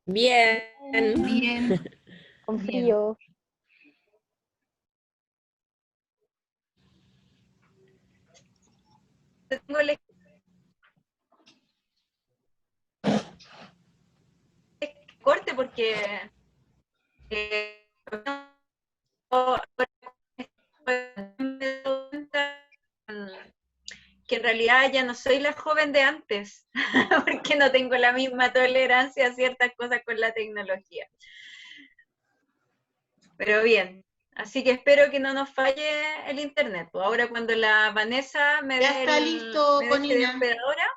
Bien. Bien. Con Bien. frío. Tengo el corte porque que en realidad ya no soy la joven de antes, porque no tengo la misma tolerancia a ciertas cosas con la tecnología. Pero bien, así que espero que no nos falle el internet. Pues ahora cuando la Vanessa me Ya está listo, me deje de Conina. hospedadora,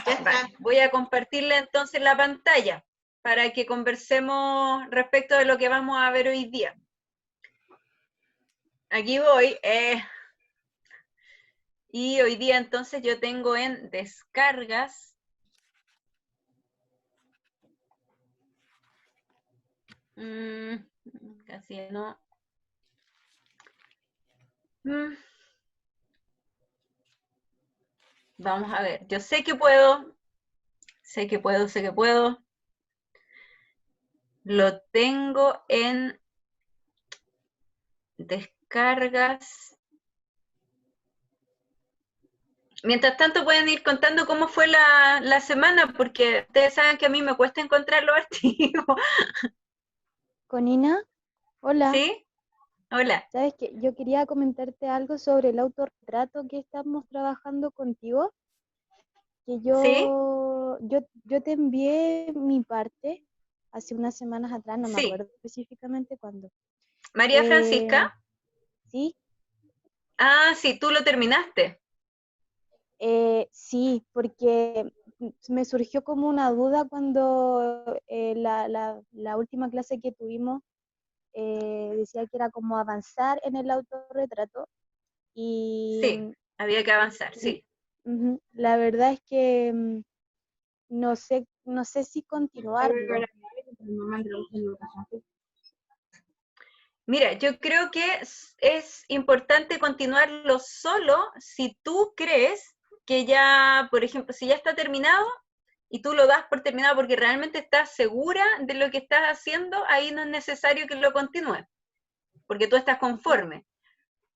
Ya está. vale, voy a compartirle entonces la pantalla para que conversemos respecto de lo que vamos a ver hoy día. Aquí voy. Y hoy día entonces yo tengo en descargas casi no. Vamos a ver, yo sé que puedo, sé que puedo, sé que puedo. Lo tengo en descargas. Mientras tanto pueden ir contando cómo fue la semana, porque ustedes saben que a mí me cuesta encontrar los archivos. Conina, hola. ¿Sí? Hola. ¿Sabes qué? Yo quería comentarte algo sobre el autorretrato que estamos trabajando contigo. Que ¿Sí? yo te envié mi parte hace unas semanas atrás, no me Sí. acuerdo específicamente cuándo. María Francisca. Sí, Ah, sí, tú lo terminaste. sí, porque me surgió como una duda cuando la última clase que tuvimos decía que era como avanzar en el autorretrato y Sí, había que avanzar, sí. la verdad es que no sé si continuarlo. Mira, yo creo que es importante continuarlo solo si tú crees que ya, por ejemplo, si ya está terminado y tú lo das por terminado porque realmente estás segura de lo que estás haciendo, ahí no es necesario que lo continúes, porque tú estás conforme,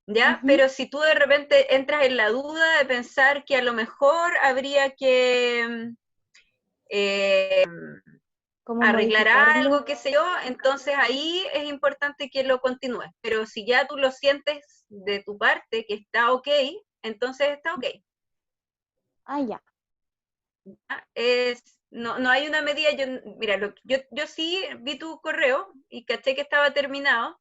¿ya? Ujú. Pero si tú de repente entras en la duda de pensar que a lo mejor habría que ¿Cómo arreglar modificarlo? algo, qué sé yo, entonces ahí es importante que lo continúes. Pero si ya tú lo sientes de tu parte que está ok, entonces está ok. Ah, ya. No hay una medida, mira, yo sí vi tu correo y caché que estaba terminado.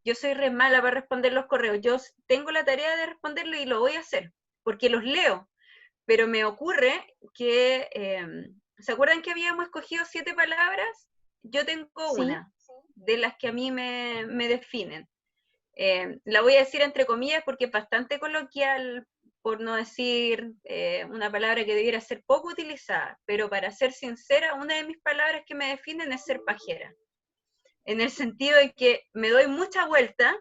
Yo soy re mala para responder los correos. Yo tengo la tarea de responderlo y lo voy a hacer, porque los leo. Pero me ocurre que, ¿se acuerdan que habíamos escogido 7 palabras? Yo tengo Sí. una de las que a mí me definen. La voy a decir entre comillas porque es bastante coloquial, por no decir una palabra que debiera ser poco utilizada, pero para ser sincera, una de mis palabras que me definen es ser pajera, en el sentido de que me doy mucha vuelta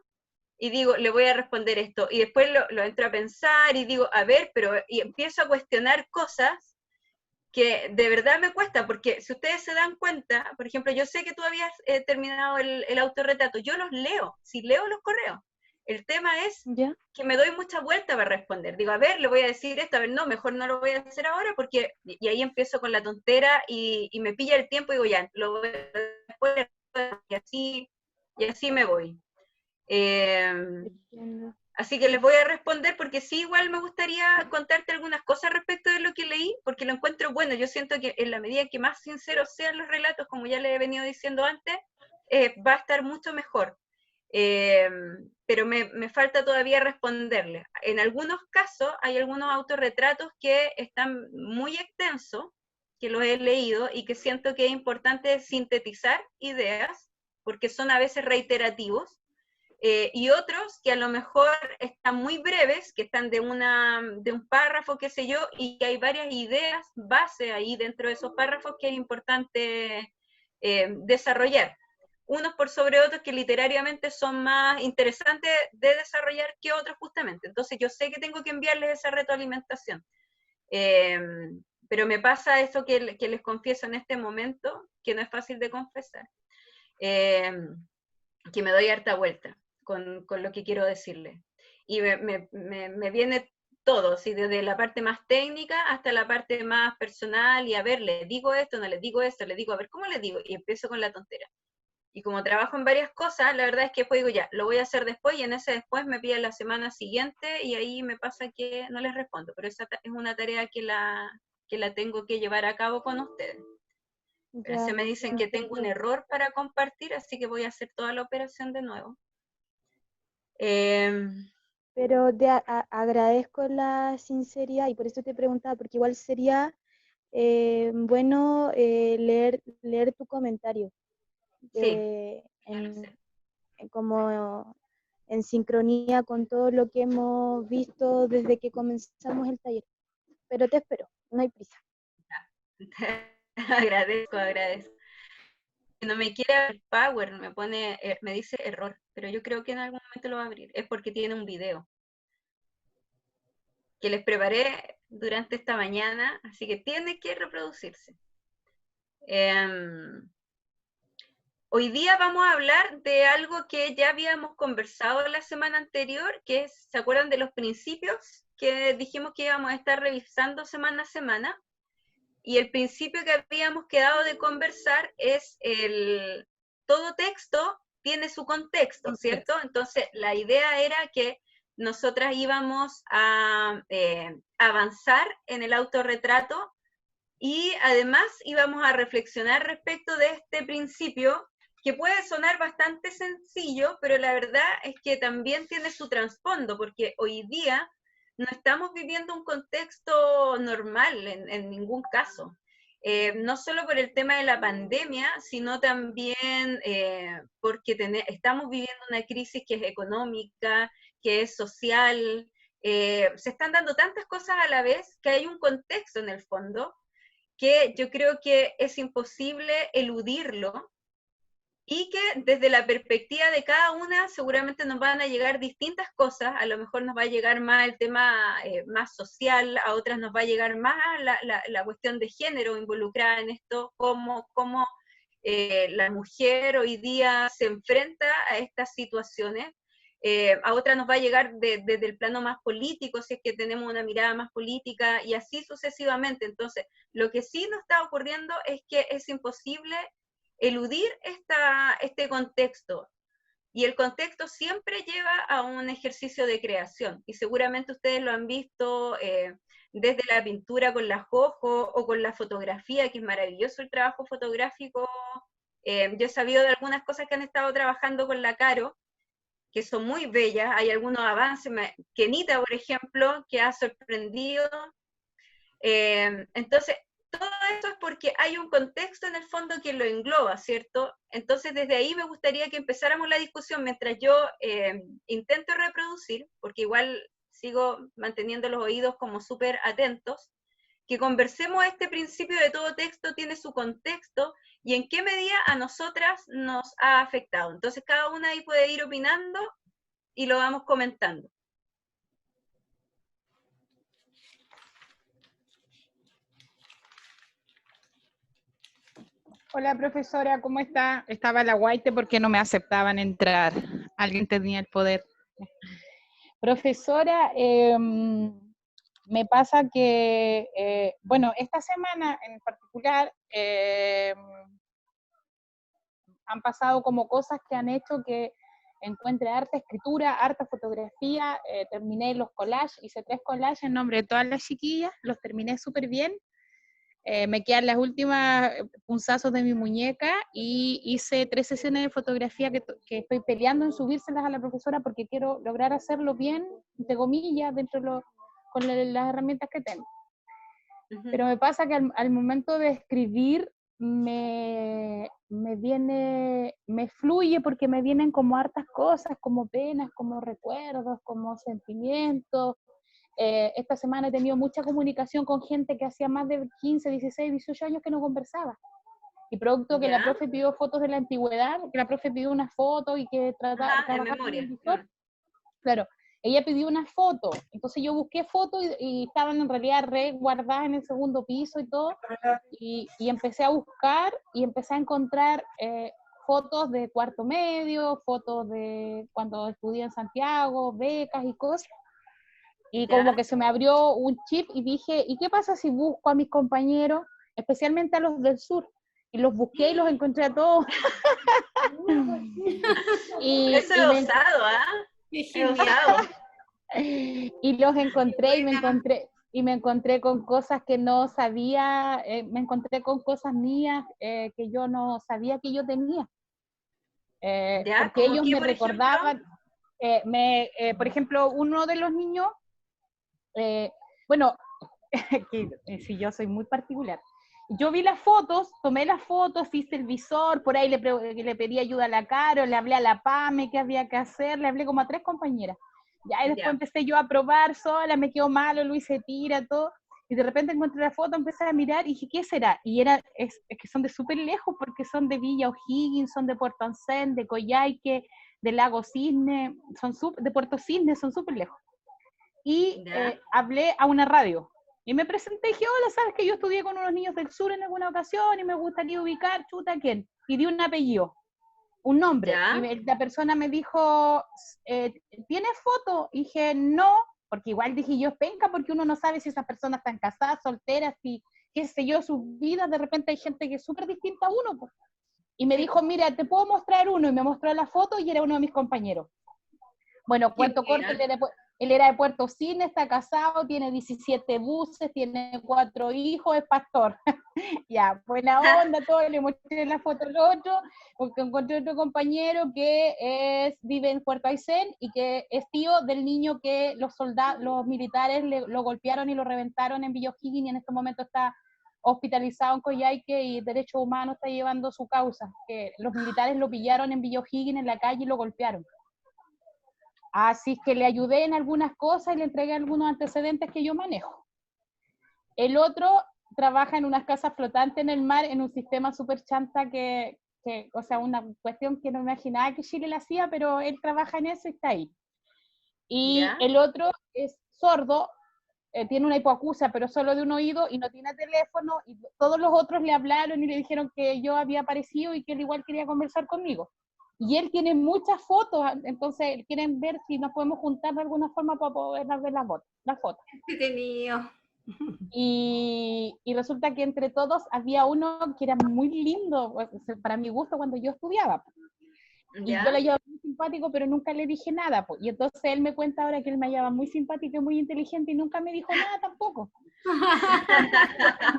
y digo, le voy a responder esto, y después lo entro a pensar y digo, a ver, y empiezo a cuestionar cosas que de verdad me cuesta, porque si ustedes se dan cuenta, por ejemplo, yo sé que tú habías terminado el autorretrato, yo los leo, si leo los correos, el tema es ¿Ya? que me doy mucha vuelta para responder, digo, a ver, le voy a decir esto, a ver, no, mejor no lo voy a hacer ahora, porque, y ahí empiezo con la tontera y me pilla el tiempo y digo, ya, lo voy a y así me voy. Entiendo. Así que les voy a responder porque sí, igual me gustaría contarte algunas cosas respecto de lo que leí, porque lo encuentro bueno. Yo siento que en la medida que más sinceros sean los relatos, como ya les he venido diciendo antes, va a estar mucho mejor. Pero me falta todavía responderles. En algunos casos hay algunos autorretratos que están muy extensos, que los he leído y que siento que es importante sintetizar ideas, porque son a veces reiterativos. Y otros que a lo mejor están muy breves, que están de un párrafo, qué sé yo, y que hay varias ideas base ahí dentro de esos párrafos que es importante desarrollar. Unos por sobre otros que literariamente son más interesantes de desarrollar que otros justamente. Entonces yo sé que tengo que enviarles esa retroalimentación. Pero me pasa eso que les confieso en este momento, que no es fácil de confesar, que me doy harta vuelta con lo que quiero decirle. Y me viene todo, ¿sí? Desde la parte más técnica hasta la parte más personal, y a ver, le digo esto, no le digo esto, le digo, a ver, ¿cómo le digo? Y empiezo con la tontera. Y como trabajo en varias cosas, la verdad es que después digo, ya, lo voy a hacer después, y en ese después me piden la semana siguiente, y ahí me pasa que no les respondo, pero esa es una tarea que la tengo que llevar a cabo con ustedes. Pero se Ya, me dicen que tengo un entiendo. error para compartir, así que voy a hacer toda la operación de nuevo. Pero agradezco la sinceridad y por eso te preguntaba, porque igual sería bueno leer tu comentario Sí, como en sincronía con todo lo que hemos visto desde que comenzamos el taller. Pero te espero, no hay prisa. agradezco. No me quiere abrir Power, me dice error, pero yo creo que en algún momento lo va a abrir. Es porque tiene un video que les preparé durante esta mañana, así que tiene que reproducirse. Hoy día vamos a hablar de algo que ya habíamos conversado la semana anterior, que es, ¿se acuerdan de los principios que dijimos que íbamos a estar revisando semana a semana? Y el principio que habíamos quedado de conversar es todo texto tiene su contexto, ¿cierto? Entonces, la idea era que nosotras íbamos a avanzar en el autorretrato y además íbamos a reflexionar respecto de este principio que puede sonar bastante sencillo, pero la verdad es que también tiene su trasfondo, porque hoy día no estamos viviendo un contexto normal en ningún caso. No solo por el tema de la pandemia, sino también porque estamos viviendo una crisis que es económica, que es social. Se están dando tantas cosas a la vez que hay un contexto en el fondo que yo creo que es imposible eludirlo, y que desde la perspectiva de cada una seguramente nos van a llegar distintas cosas. A lo mejor nos va a llegar más el tema más social, a otras nos va a llegar más la cuestión de género involucrada en esto, cómo la mujer hoy día se enfrenta a estas situaciones. A otra nos va a llegar desde el plano más político, si es que tenemos una mirada más política, y así sucesivamente. Entonces, lo que sí nos está ocurriendo es que es imposible eludir este contexto, y el contexto siempre lleva a un ejercicio de creación, y seguramente ustedes lo han visto desde la pintura con la Jojo o con la fotografía, que es maravilloso el trabajo fotográfico. Yo he sabido de algunas cosas que han estado trabajando con la Caro, que son muy bellas. Hay algunos avances, Kenita, por ejemplo, que ha sorprendido. Entonces, todo esto es porque hay un contexto en el fondo que lo engloba, ¿cierto? Entonces, desde ahí me gustaría que empezáramos la discusión mientras yo intento reproducir, porque igual sigo manteniendo los oídos como súper atentos, que conversemos este principio de todo texto tiene su contexto y en qué medida a nosotras nos ha afectado. Entonces, cada una ahí puede ir opinando y lo vamos comentando. Hola profesora, ¿cómo está? Estaba la guaite porque no me aceptaban entrar. Alguien tenía el poder. Profesora, me pasa que, bueno, esta semana en particular han pasado como cosas que han hecho que encuentre harta escritura, harta fotografía. Terminé los collages, hice 3 collages en nombre de todas las chiquillas, los terminé súper bien. Me quedan las últimas punzazos de mi muñeca y hice 3 sesiones de fotografía que estoy peleando en subírselas a la profesora porque quiero lograr hacerlo bien, entre comillas, con las herramientas que tengo. Pero me pasa que al momento de escribir me fluye porque me vienen como hartas cosas, como penas, como recuerdos, como sentimientos. Esta semana he tenido mucha comunicación con gente que hacía más de 15, 16, 18 años que no conversaba. Y producto que la profe pidió fotos de la antigüedad, que la profe pidió una foto y que trabajaba con el visor. Claro, ella pidió una foto, entonces yo busqué fotos y estaban en realidad guardadas en el segundo piso y todo, y empecé a buscar y empecé a encontrar fotos de cuarto medio, fotos de cuando estudié en Santiago, becas y cosas, y Ya. como que se me abrió un chip y dije, ¿y qué pasa si busco a mis compañeros, especialmente a los del sur? Y los busqué y los encontré a todos. Eso es y, me, osado, ¿ah? Qué Es genial. osado. y los encontré y me encontré con cosas que no sabía, me encontré con cosas mías que yo no sabía que yo tenía. ¿Ya? Porque ¿Como ellos qué, me por ejemplo? recordaban, por ejemplo, uno de los niños, bueno, que si yo soy muy particular, yo vi las fotos, tomé las fotos, hice el visor, por ahí le pedí ayuda a la Caro, le hablé a la Pame qué había que hacer, le hablé como a 3 compañeras. Ya, y después Ya. empecé yo a probar sola, me quedó malo, lo hice tira, todo. Y de repente encontré la foto, empecé a mirar y dije, ¿qué será? Y es que son de súper lejos porque son de Villa O'Higgins, son de Puerto Ancén, de Coyhaique, de Lago Cisne, de Puerto Cisne, son súper lejos. Y Ya. hablé a una radio. Y me presenté y dije, hola, ¿sabes que yo estudié con unos niños del sur en alguna ocasión y me gustaría ubicar, chuta, ¿quién? Y di un apellido, un nombre. Ya. Y la persona me dijo, ¿tienes foto? Y dije, no, porque igual dije yo, es penca, porque uno no sabe si esas personas están casadas, solteras, si, qué sé yo, sus vidas, de repente hay gente que es súper distinta a uno. Pues. Y me dijo, mira, te puedo mostrar uno, y me mostró la foto y era uno de mis compañeros. Bueno, cuento corto, él era de Puerto Cisne, está casado, tiene 17 buses, tiene 4 hijos, es pastor. Ya, buena onda, todo, le mostré la foto al otro, porque encontré otro compañero que vive en Puerto Aysén y que es tío del niño que los militares lo golpearon y lo reventaron en Villa O'Higgins y en este momento está hospitalizado en Coyhaique y Derechos Humanos está llevando su causa, que los militares lo pillaron en Villa O'Higgins en la calle y lo golpearon. Así que le ayudé en algunas cosas y le entregué algunos antecedentes que yo manejo. El otro trabaja en unas casas flotantes en el mar, en un sistema súper chanta o sea, una cuestión que no me imaginaba que Chile la hacía, pero él trabaja en eso y está ahí. Y ¿Ya? el otro es sordo, tiene una hipoacusia, pero solo de un oído y no tiene teléfono, y todos los otros le hablaron y le dijeron que yo había aparecido y que él igual quería conversar conmigo. Y él tiene muchas fotos, entonces quieren ver si nos podemos juntar de alguna forma para poder ver las fotos. Entretenido. Y resulta que entre todos había uno que era muy lindo, para mi gusto, cuando yo estudiaba. Y ¿Ya? yo lo llevaba muy simpático, pero nunca le dije nada. Y entonces él me cuenta ahora que él me hallaba muy simpático y muy inteligente y nunca me dijo nada tampoco.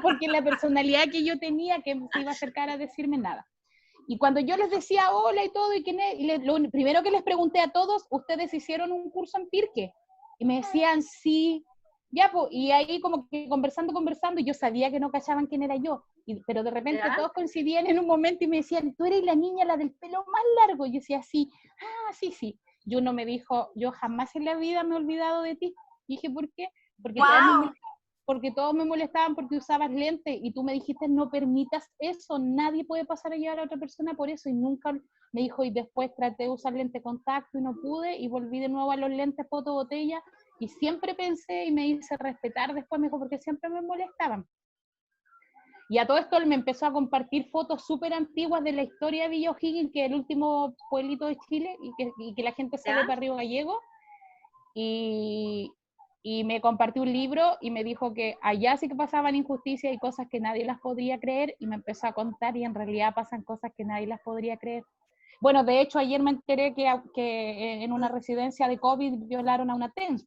Porque la personalidad que yo tenía que se iba a acercar a decirme nada. Y cuando yo les decía hola y todo, lo primero que les pregunté a todos, ¿ustedes hicieron un curso en Pirque? Y me decían, sí, ya, pues, y ahí como que conversando, y yo sabía que no cachaban quién era yo, pero de repente ¿Ya? todos coincidían en un momento y me decían, tú eres la niña, la del pelo más largo, y yo decía, sí, sí, y uno me dijo, yo jamás en la vida me he olvidado de ti, y dije, ¿por qué? Porque todos me molestaban porque usabas lentes y tú me dijiste no permitas eso, nadie puede pasar a llevar a otra persona por eso y nunca me dijo y después traté de usar lente de contacto y no pude y volví de nuevo a los lentes foto botella y siempre pensé y me hice respetar después, me dijo porque siempre me molestaban. Y a todo esto él me empezó a compartir fotos súper antiguas de la historia de Villa O'Higgins, que es el último pueblito de Chile y que la gente sale ¿Ya? para Río Gallego. Y me compartió un libro y me dijo que allá sí que pasaban injusticias y cosas que nadie las podría creer y me empezó a contar y en realidad pasan cosas que nadie las podría creer. Bueno, de hecho ayer me enteré que en una residencia de COVID violaron a una TENS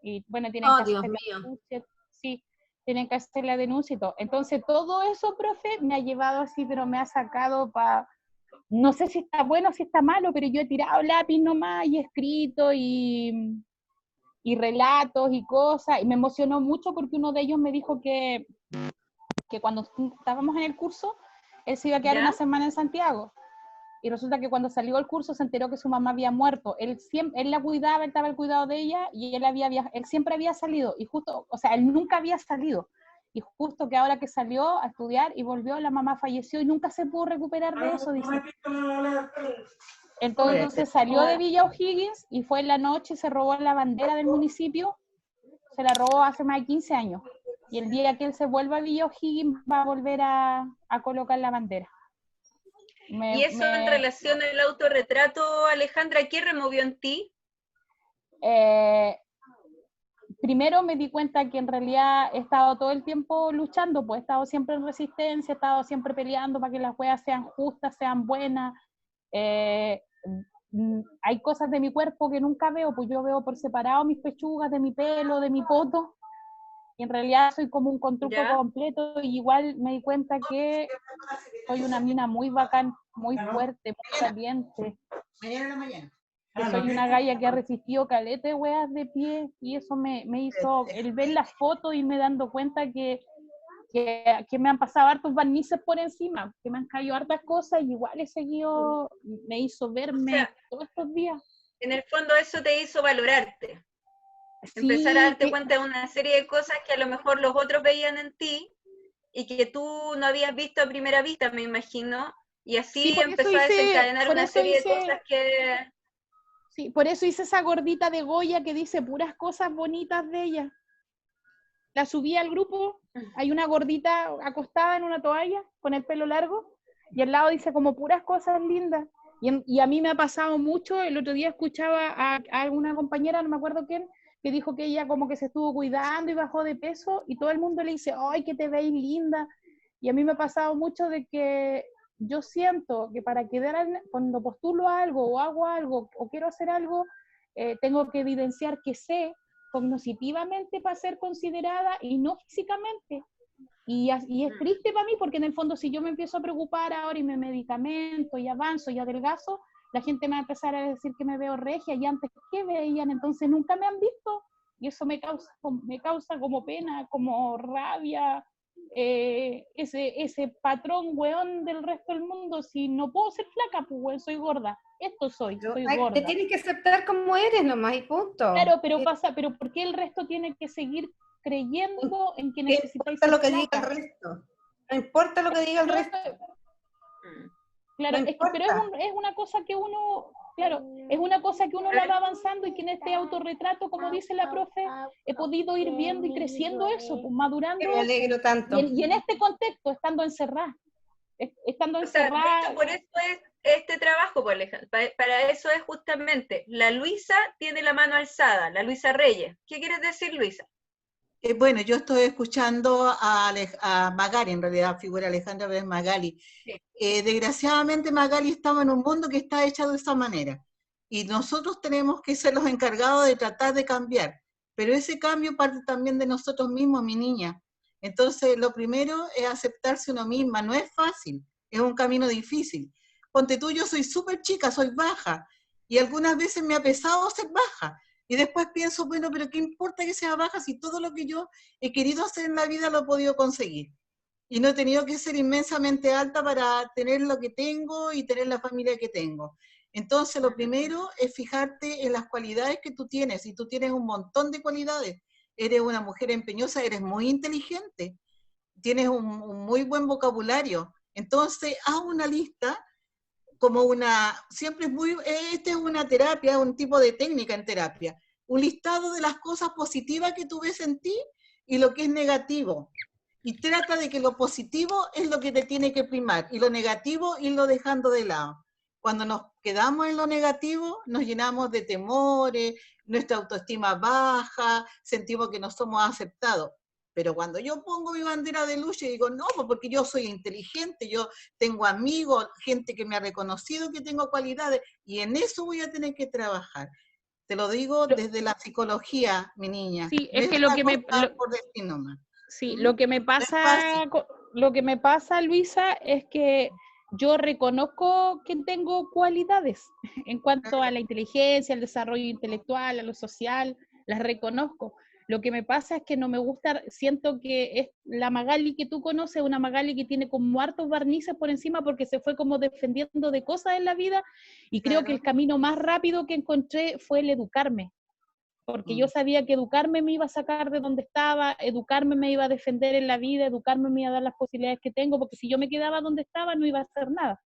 y bueno, tienen Oh, que Dios hacer la mío. denuncia, sí, tienen que hacer la denuncia y todo. Entonces todo eso, profe, me ha llevado así, pero me ha sacado para... No sé si está bueno o si está malo, pero yo he tirado lápiz nomás y he escrito y relatos y cosas, y me emocionó mucho porque uno de ellos me dijo que cuando estábamos en el curso, él se iba a quedar ¿Ya? una semana en Santiago, y resulta que cuando salió del curso se enteró que su mamá había muerto, él la cuidaba, él estaba al cuidado de ella, y él siempre había salido, y justo, o sea, él nunca había salido, y justo que ahora que salió a estudiar y volvió, la mamá falleció y nunca se pudo recuperar de eso, dice. Entonces salió de Villa O'Higgins y fue en la noche, se robó la bandera del municipio, se la robó hace más de 15 años. Y el día que él se vuelva a Villa O'Higgins va a volver a colocar la bandera. Y eso en relación al autorretrato, Alejandra, ¿qué removió en ti? Primero me di cuenta que en realidad he estado todo el tiempo luchando, pues he estado siempre en resistencia, he estado siempre peleando para que las weas sean justas, sean buenas. Hay cosas de mi cuerpo que nunca veo, pues yo veo por separado mis pechugas, de mi pelo, de mi poto, y en realidad soy como un constructo completo, y igual me di cuenta que soy una mina muy bacán, muy fuerte, muy valiente. Mañana en la mañana. Que soy una galla que ha resistido calete weas de pie, y eso me hizo, el ver las fotos y me dando cuenta que me han pasado hartos barnices por encima, que me han caído hartas cosas, y igual he seguido, me hizo verme, o sea, todos estos días. En el fondo eso te hizo valorarte. Sí, empezar a darte cuenta de una serie de cosas que a lo mejor los otros veían en ti, y que tú no habías visto a primera vista, me imagino, y así sí, empezó a desencadenar una serie de cosas que... Sí, por eso hice esa gordita de Goya que dice puras cosas bonitas de ella. La subí al grupo, hay una gordita acostada en una toalla, con el pelo largo, y al lado dice como puras cosas lindas. Y a mí me ha pasado mucho, el otro día escuchaba a alguna compañera, no me acuerdo quién, que dijo que ella como que se estuvo cuidando y bajó de peso, y todo el mundo le dice, ¡ay, que te veis linda! Y a mí me ha pasado mucho de que yo siento que para quedar, cuando postulo algo o hago algo o quiero hacer algo, tengo que evidenciar que sé cognitivamente para ser considerada y no físicamente. Y es triste para mí porque en el fondo si yo me empiezo a preocupar ahora y me medicamento y avanzo y adelgazo, la gente me va a empezar a decir que me veo regia y antes que veían, entonces nunca me han visto, y eso me causa como pena, como rabia, ese patrón weón del resto del mundo. Si no puedo ser flaca, pues weón, soy gorda, soy gorda. Te tienes que aceptar como eres nomás y punto. Claro, pero ¿por qué el resto tiene que seguir creyendo en que necesitáis ser lo que flaca? Diga el resto. No importa lo que diga el resto. Claro, no pero es una cosa que uno, claro, es una cosa que uno la va avanzando, y que en este autorretrato, como dice la profe, he podido ir viendo y creciendo eso, pues, madurando. Me alegro tanto. Y en este contexto, estando encerrada. O sea, de hecho, por eso es este trabajo, por Alejandro, para eso es justamente, la Luisa tiene la mano alzada, la Luisa Reyes. ¿Qué quieres decir, Luisa? Bueno, yo estoy escuchando a Magali, en realidad figura Alejandra, pero es Magali. Sí. Desgraciadamente Magali estamos en un mundo que está hecho de esa manera, y nosotros tenemos que ser los encargados de tratar de cambiar, pero ese cambio parte también de nosotros mismos, mi niña. Entonces, lo primero es aceptarse uno misma, no es fácil, es un camino difícil. Ponte tú, yo soy súper chica, soy baja, y algunas veces me ha pesado ser baja, y después pienso, bueno, pero ¿qué importa que sea baja si todo lo que yo he querido hacer en la vida lo he podido conseguir? Y no he tenido que ser inmensamente alta para tener lo que tengo y tener la familia que tengo. Entonces, lo primero es fijarte en las cualidades que tú tienes, y tú tienes un montón de cualidades. Eres una mujer empeñosa, eres muy inteligente, tienes un muy buen vocabulario. Entonces, haz una lista, siempre esta es una terapia, un tipo de técnica en terapia, un listado de las cosas positivas que tú ves en ti y lo que es negativo. Y trata de que lo positivo es lo que te tiene que primar, y lo negativo irlo dejando de lado. Cuando nos quedamos en lo negativo, nos llenamos de temores, nuestra autoestima baja, sentimos que no somos aceptados. Pero cuando yo pongo mi bandera de lucha y digo, no, porque yo soy inteligente, yo tengo amigos, gente que me ha reconocido que tengo cualidades, y en eso voy a tener que trabajar. Te lo digo desde la psicología, mi niña. Sí, es que lo que me... por decir nomás. Sí, lo que me pasa, Luisa, es que yo reconozco que tengo cualidades en cuanto a la inteligencia, al desarrollo intelectual, a lo social, las reconozco. Lo que me pasa es que no me gusta, siento que es la Magali que tú conoces, una Magali que tiene como hartos barnices por encima porque se fue como defendiendo de cosas en la vida, y creo que el camino más rápido que encontré fue el educarme. porque yo sabía que educarme me iba a sacar de donde estaba, educarme me iba a defender en la vida, educarme me iba a dar las posibilidades que tengo, porque si yo me quedaba donde estaba no iba a hacer nada.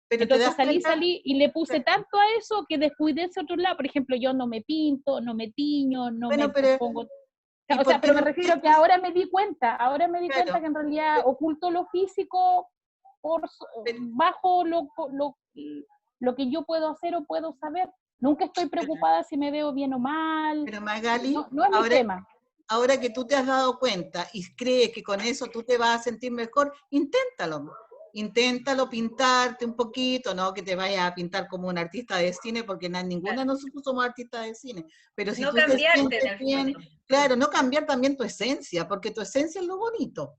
Pero te Entonces das cuenta, salí y le puse tanto a eso que descuidé ese otro lado. Por ejemplo, yo no me pinto, no me tiño, no bueno, me pero pongo... ¿y O por sea, qué pero me no refiero a que piensas? ahora me di cuenta Claro, que en realidad oculto lo físico pero, bajo lo que yo puedo hacer o puedo saber. Nunca estoy preocupada si me veo bien o mal. pero Magali, No es mi ahora, tema. ahora que tú te has dado cuenta y crees que con eso tú te vas a sentir mejor, inténtalo. Inténtalo pintarte un poquito, no que te vayas a pintar como un artista de cine, porque ninguna de Claro. nosotros somos artistas de cine. Pero si No tú te cambiarte en sientes el bien, fondo. claro, no cambiar también tu esencia, porque tu esencia es lo bonito.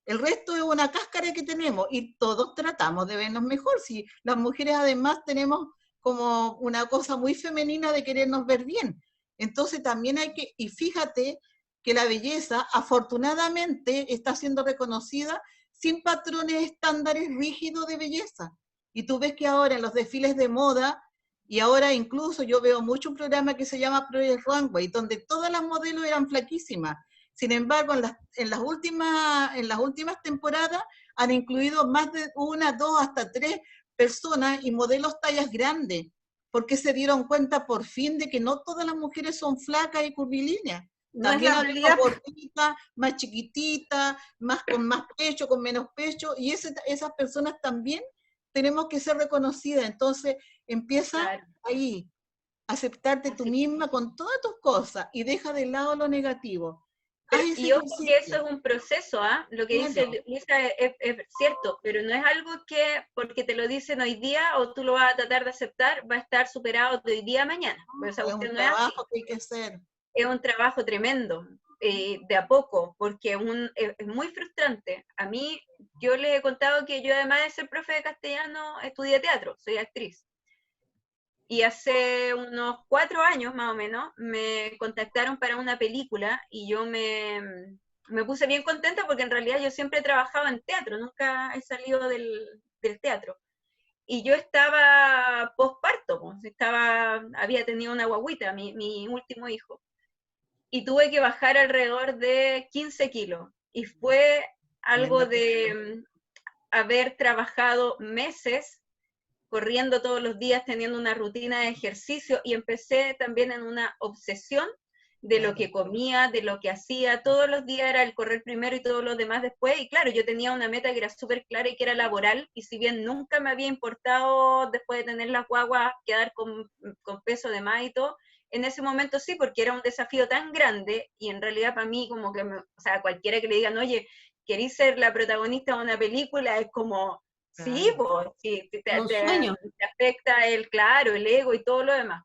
El resto es una cáscara que tenemos y todos tratamos de vernos mejor. Si las mujeres además tenemos como una cosa muy femenina de querernos ver bien. Entonces también hay que, y fíjate que la belleza afortunadamente está siendo reconocida sin patrones estándares rígidos de belleza. Y tú ves que ahora en los desfiles de moda, y ahora incluso yo veo mucho un programa que se llama Project Runway, donde todas las modelos eran flaquísimas. Sin embargo, en las últimas temporadas han incluido más de una, dos, hasta tres personas y modelos tallas grandes, porque se dieron cuenta por fin de que no todas las mujeres son flacas y curvilíneas. No es También la habemos realidad. gorditas, más chiquititas, con más pecho, con menos pecho, y esas personas también tenemos que ser reconocidas. Entonces, empieza Claro. ahí, aceptarte tú Así. misma con todas tus cosas y deja de lado lo negativo. Haz ese Y ojo que eso ejercicio. es un proceso, ¿ah? Lo que dice Claro, Luisa es cierto, pero no es algo que porque te lo dicen hoy día o tú lo vas a tratar de aceptar, va a estar superado de hoy día a mañana. Pero esa es un cuestión no es así. trabajo que hay que hacer. Es un trabajo tremendo, de a poco, porque es muy frustrante. A mí, yo les he contado que yo además de ser profe de castellano, estudié teatro, soy actriz. Y hace unos 4 años más o menos me contactaron para una película y yo me puse bien contenta porque en realidad yo siempre he trabajado en teatro, nunca he salido del teatro. Y yo estaba posparto, pues, había tenido una guagüita, mi último hijo, y tuve que bajar alrededor de 15 kilos. Y fue algo de haber trabajado meses corriendo todos los días, teniendo una rutina de ejercicio y empecé también en una obsesión de lo que comía, de lo que hacía, todos los días era el correr primero y todos los demás después, y claro, yo tenía una meta que era súper clara y que era laboral, y si bien nunca me había importado después de tener las guaguas quedar con peso de más y todo, en ese momento sí, porque era un desafío tan grande, y en realidad para mí como que, o sea, cualquiera que le digan, oye, ¿querís ser la protagonista de una película? Es como, sí, pues, sí, Un sueño. te afecta claro, el ego y todo lo demás.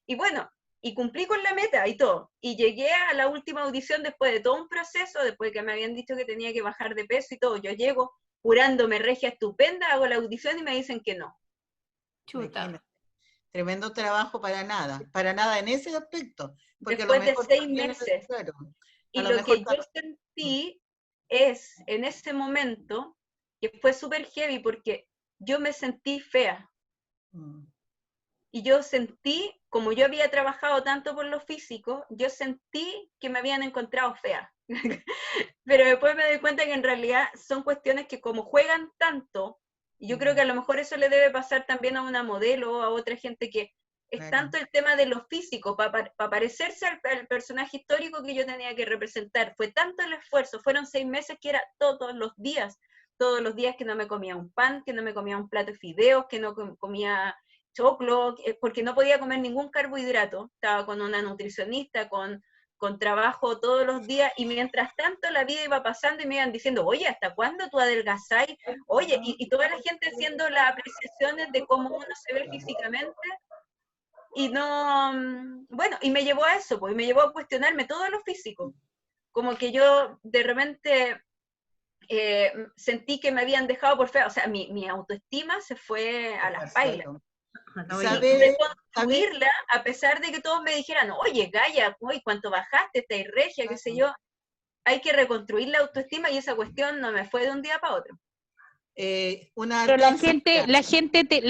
Y bueno, y cumplí con la meta y todo. Y llegué a la última audición después de todo un proceso, después de que me habían dicho que tenía que bajar de peso y todo. Yo llego jurándome regia estupenda, hago la audición y me dicen que no. Chuta. Tremendo trabajo para nada en ese aspecto. Porque a lo Después de mejor 6 también, meses. claro, a Y lo lo que mejor yo sentí es, en ese momento, que fue súper heavy porque yo me sentí fea. Y yo sentí, como yo había trabajado tanto por lo físico, yo sentí que me habían encontrado fea. Pero después me doy cuenta que en realidad son cuestiones que como juegan tanto, y yo creo que a lo mejor eso le debe pasar también a una modelo o a otra gente que es tanto el tema de lo físico, para parecerse al personaje histórico que yo tenía que representar. Fue tanto el esfuerzo, fueron 6 meses que era todos los días que no me comía un pan, que no me comía un plato de fideos, que no comía choclo, porque no podía comer ningún carbohidrato. Estaba con una nutricionista, con trabajo todos los días, y mientras tanto la vida iba pasando y me iban diciendo, oye, ¿hasta cuándo tú adelgazáis? Oye, y toda la gente haciendo las apreciaciones de cómo uno se ve físicamente, y no, bueno, y me llevó a eso, pues, me llevó a cuestionarme todo lo físico, como que yo de repente sentí que me habían dejado por fea, o sea, mi autoestima se fue a las pailas. Y reconstruirla, a pesar de que todos me dijeran, oye, Gaya, uy, ¿cuánto bajaste? Estás regia, qué sé yo. Hay que reconstruir la autoestima y esa cuestión no me fue de un día para otro. una Pero la técnica.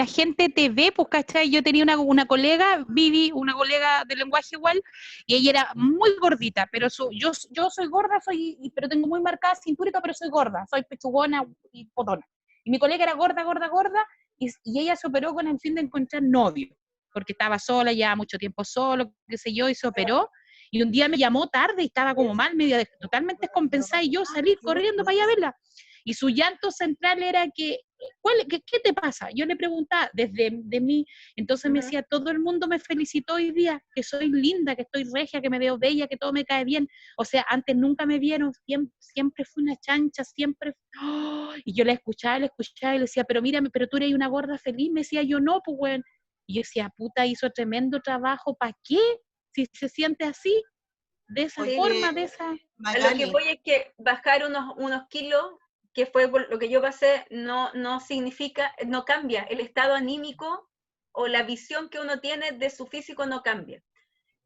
gente te ve, pues, ¿cachai? Yo tenía una colega, Vivi, una colega de lenguaje igual, y ella era muy gordita, pero yo soy gorda, pero tengo muy marcada cintura, y todo, pero soy gorda, soy pechugona y potona. Y mi colega era gorda, gorda, gorda, y ella se operó con el fin de encontrar novio, porque estaba sola, ya mucho tiempo solo, qué sé yo, y se operó, y un día me llamó tarde y estaba como mal, media totalmente descompensada, y yo salí corriendo para allá a verla. Y su llanto central era que, ¿qué te pasa? Yo le preguntaba desde de mí, entonces me decía, todo el mundo me felicitó hoy día, que soy linda, que estoy regia, que me veo bella, que todo me cae bien. O sea, antes nunca me vieron, siempre fui una chancha, siempre. ¡Oh! Y yo la escuchaba y le decía, pero mírame, pero tú eres una gorda feliz. Me decía, yo no, pues bueno. Y yo decía, puta, hizo tremendo trabajo, ¿para qué? Si se siente así, de esa Oye, forma, de esa... A lo que Magali, voy es que bajar unos kilos, que fue por lo que yo pasé, no significa, no cambia. El estado anímico o la visión que uno tiene de su físico no cambia.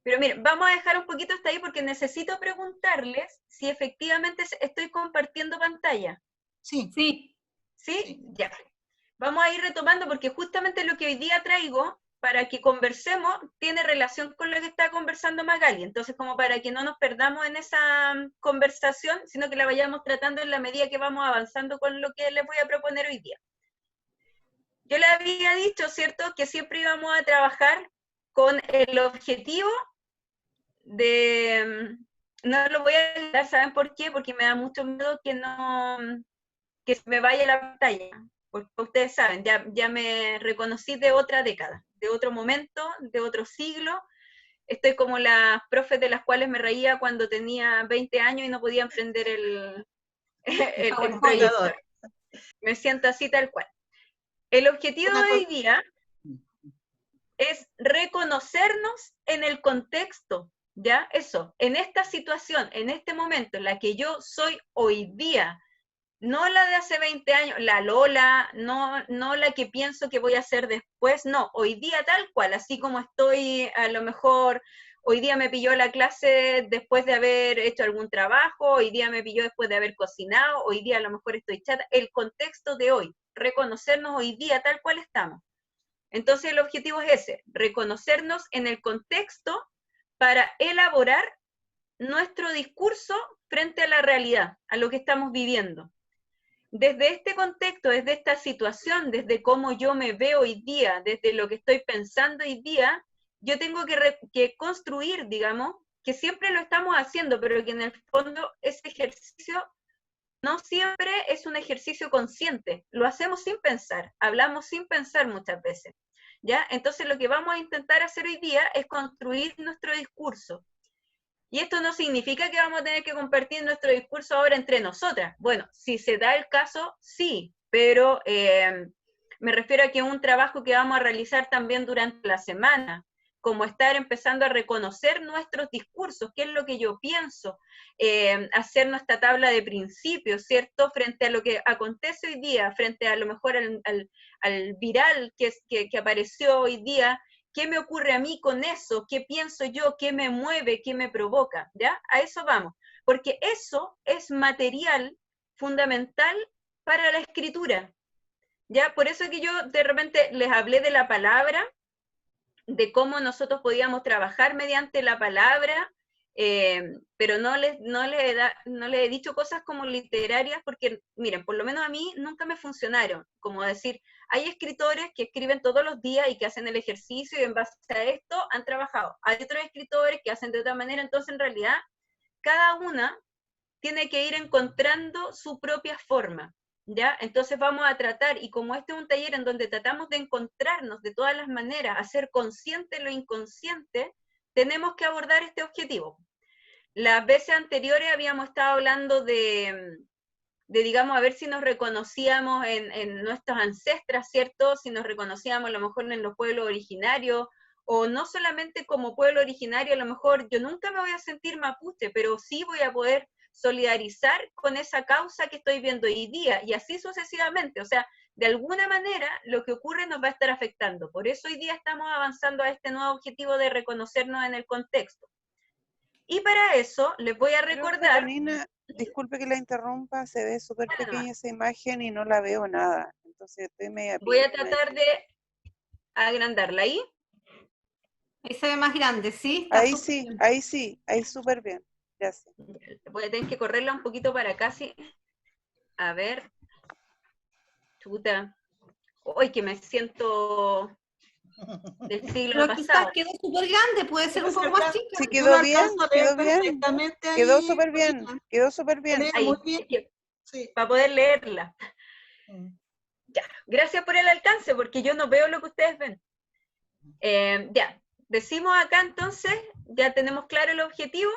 Pero miren, vamos a dejar un poquito hasta ahí porque necesito preguntarles si efectivamente estoy compartiendo pantalla. sí, Sí. ¿Sí? sí. Ya. Vamos a ir retomando porque justamente lo que hoy día traigo para que conversemos tiene relación con lo que está conversando Magali. Entonces, como para que no nos perdamos en esa conversación, sino que la vayamos tratando en la medida que vamos avanzando con lo que les voy a proponer hoy día. Yo le había dicho, ¿cierto?, que siempre íbamos a trabajar con el objetivo de... No lo voy a dar, ¿saben por qué? Porque me da mucho miedo que se me vaya la pantalla. Porque ustedes saben, ya me reconocí de otra década, de otro momento, de otro siglo. Estoy como las profes de las cuales me reía cuando tenía 20 años y no podía emprender el proyector. Me siento así tal cual. El objetivo Una de hoy cosa, día es reconocernos en el contexto, ¿ya? Eso, en esta situación, en este momento, en la que yo soy hoy día, no la de hace 20 años, la Lola, no la que pienso que voy a hacer después, no, hoy día tal cual, así como estoy, a lo mejor hoy día me pilló la clase después de haber hecho algún trabajo, hoy día me pilló después de haber cocinado, hoy día a lo mejor estoy chata, el contexto de hoy, reconocernos hoy día tal cual estamos. Entonces el objetivo es ese, reconocernos en el contexto para elaborar nuestro discurso frente a la realidad, a lo que estamos viviendo. Desde este contexto, desde esta situación, desde cómo yo me veo hoy día, desde lo que estoy pensando hoy día, yo tengo que construir, digamos, que siempre lo estamos haciendo, pero que en el fondo ese ejercicio no siempre es un ejercicio consciente, lo hacemos sin pensar, hablamos sin pensar muchas veces, ¿ya? Entonces lo que vamos a intentar hacer hoy día es construir nuestro discurso. Y esto no significa que vamos a tener que compartir nuestro discurso ahora entre nosotras. Bueno, si se da el caso, sí, pero me refiero a que es un trabajo que vamos a realizar también durante la semana, como estar empezando a reconocer nuestros discursos, qué es lo que yo pienso, hacer nuestra tabla de principios, ¿cierto? Frente a lo que acontece hoy día, frente a lo mejor al viral que apareció hoy día, ¿qué me ocurre a mí con eso? ¿Qué pienso yo? ¿Qué me mueve? ¿Qué me provoca? ¿Ya? A eso vamos. Porque eso es material fundamental para la escritura. ¿Ya? Por eso que yo de repente les hablé de la palabra, de cómo nosotros podíamos trabajar mediante la palabra, pero no les he dicho cosas como literarias porque, miren, por lo menos a mí nunca me funcionaron. Como decir, hay escritores que escriben todos los días y que hacen el ejercicio y en base a esto han trabajado. Hay otros escritores que hacen de otra manera, entonces en realidad cada una tiene que ir encontrando su propia forma. ¿Ya? Entonces vamos a tratar, y como este es un taller en donde tratamos de encontrarnos de todas las maneras, hacer consciente lo inconsciente, tenemos que abordar este objetivo. Las veces anteriores habíamos estado hablando de digamos, a ver si nos reconocíamos en nuestras ancestras, ¿cierto? Si nos reconocíamos a lo mejor en los pueblos originarios, o no solamente como pueblo originario, a lo mejor yo nunca me voy a sentir mapuche, pero sí voy a poder solidarizar con esa causa que estoy viendo hoy día, y así sucesivamente. O sea, de alguna manera lo que ocurre nos va a estar afectando. Por eso hoy día estamos avanzando a este nuevo objetivo de reconocernos en el contexto. Y para eso les voy a recordar... disculpe que la interrumpa, se ve súper Dale nomás. pequeña esa imagen y no la veo nada. Entonces estoy media Voy a pilla. tratar de agrandarla ahí. Ahí se ve más grande, ¿sí? Está Ahí súper sí, bien. ahí sí, ahí súper bien. Gracias. Voy a tener que correrla un poquito para acá, sí. A ver. Chuta. Hoy que me siento del siglo Pero quizás pasado. quedó súper grande, puede ser un poco más chica. Sí, Yo quedó lo bien, alcanzo a leer quedó bien. perfectamente ahí, Quedó súper bien, Paulina. quedó súper Se bien. lee Ahí, muy bien. es que Sí. para poder leerla. Mm. Ya, gracias por el alcance, porque yo no veo lo que ustedes ven. Ya, decimos acá entonces, ya tenemos claro el objetivo,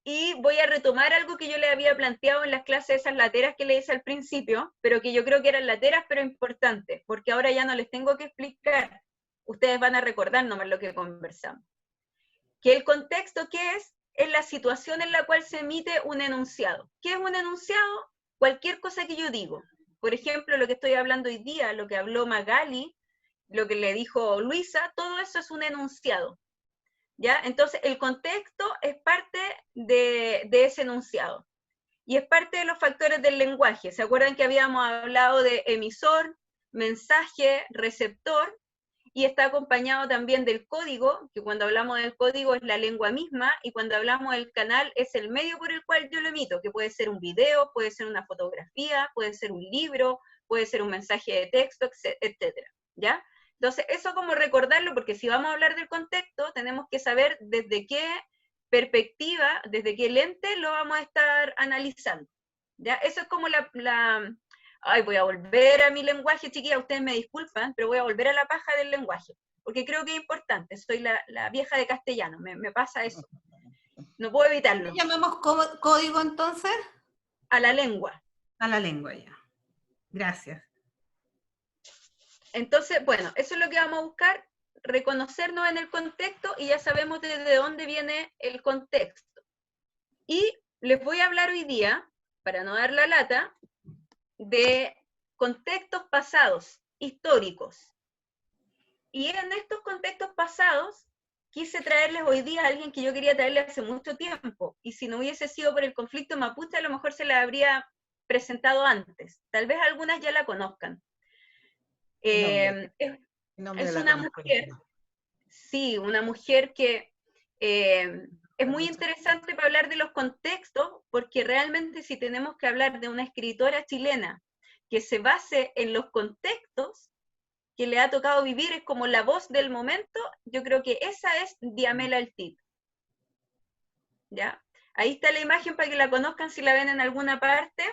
y voy a retomar algo que yo le había planteado en las clases esas lateras que le hice al principio, pero que yo creo que eran lateras, pero importantes, porque ahora ya no les tengo que explicar. Ustedes van a recordar nomás lo que conversamos. Que el contexto, ¿qué es? Es la situación en la cual se emite un enunciado. ¿Qué es un enunciado? Cualquier cosa que yo digo. Por ejemplo, lo que estoy hablando hoy día, lo que habló Magali, lo que le dijo Luisa, todo eso es un enunciado. ¿Ya? Entonces, el contexto es parte de ese enunciado. Y es parte de los factores del lenguaje. ¿Se acuerdan que habíamos hablado de emisor, mensaje, receptor? Y está acompañado también del código, que cuando hablamos del código es la lengua misma, y cuando hablamos del canal es el medio por el cual yo lo emito, que puede ser un video, puede ser una fotografía, puede ser un libro, puede ser un mensaje de texto, etcétera, ¿ya? Entonces, eso como recordarlo, porque si vamos a hablar del contexto, tenemos que saber desde qué perspectiva, desde qué lente lo vamos a estar analizando, ¿ya? Eso es como Ay, voy a volver a mi lenguaje, chiquilla, ustedes me disculpan, pero voy a volver a la paja del lenguaje, porque creo que es importante, soy la vieja de castellano, me pasa eso, no puedo evitarlo. ¿Qué llamamos código entonces? A la lengua. A la lengua ya. Gracias. Entonces, bueno, eso es lo que vamos a buscar, reconocernos en el contexto y ya sabemos desde dónde viene el contexto. Y les voy a hablar hoy día, para no dar la lata, de contextos pasados, históricos. Y en estos contextos pasados, quise traerles hoy día a alguien que yo quería traerles hace mucho tiempo, y si no hubiese sido por el conflicto mapuche, a lo mejor se la habría presentado antes. Tal vez algunas ya la conozcan. Es una mujer, sí, una mujer que es muy interesante para hablar de los contextos, porque realmente si tenemos que hablar de una escritora chilena que se base en los contextos que le ha tocado vivir, es como la voz del momento, yo creo que esa es Diamela Altit. ¿Ya? Ahí está la imagen para que la conozcan si la ven en alguna parte.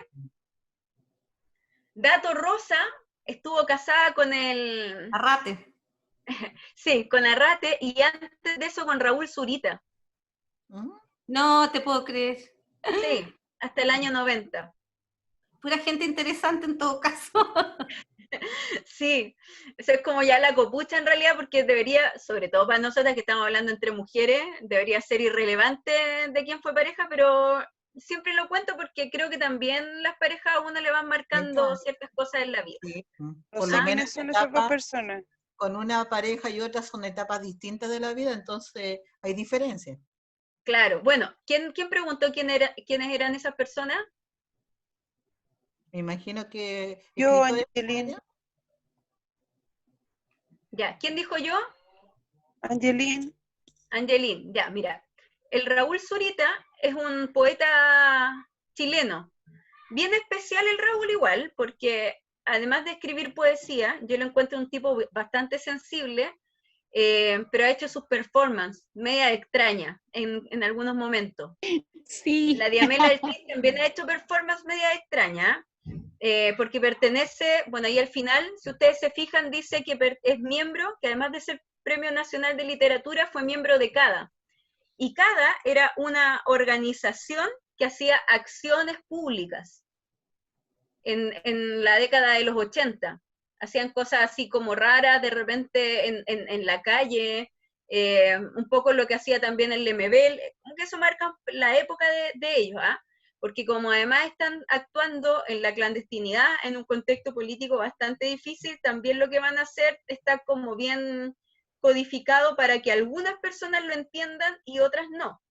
Dato Rosa estuvo casada con el... Arrate. Sí, con Arrate, y antes de eso con Raúl Zurita. No te puedo creer. Sí, hasta el año 90. Pura gente interesante en todo caso. Sí, eso es como ya la copucha en realidad, porque debería, sobre todo para nosotras que estamos hablando entre mujeres, debería ser irrelevante de quién fue pareja, pero siempre lo cuento porque creo que también las parejas a uno le van marcando ciertas cosas en la vida. Sí. Por lo menos son esas dos personas. Con una pareja y otra son etapas distintas de la vida, entonces hay diferencias. Claro, bueno, ¿quién preguntó quiénes eran esas personas? Me imagino que... Yo, Angelín. Ya, ¿quién dijo yo? Angelín. Angelín, ya, mira. El Raúl Zurita es un poeta chileno. Bien especial el Raúl igual, porque además de escribir poesía, yo lo encuentro un tipo bastante sensible, pero ha hecho sus performances media extraña en algunos momentos. Sí. La Diamela Altit también ha hecho performance media extraña, porque pertenece, bueno, ahí al final, si ustedes se fijan, dice que es miembro, que además de ser Premio Nacional de Literatura, fue miembro de CADA. Y CADA era una organización que hacía acciones públicas en la década de los 80. Hacían cosas así como raras de repente en la calle, un poco lo que hacía también el Lemebel, como que eso marca la época de ellos, ¿ah? Porque como además están actuando en la clandestinidad, en un contexto político bastante difícil, también lo que van a hacer está como bien codificado para que algunas personas lo entiendan y otras no.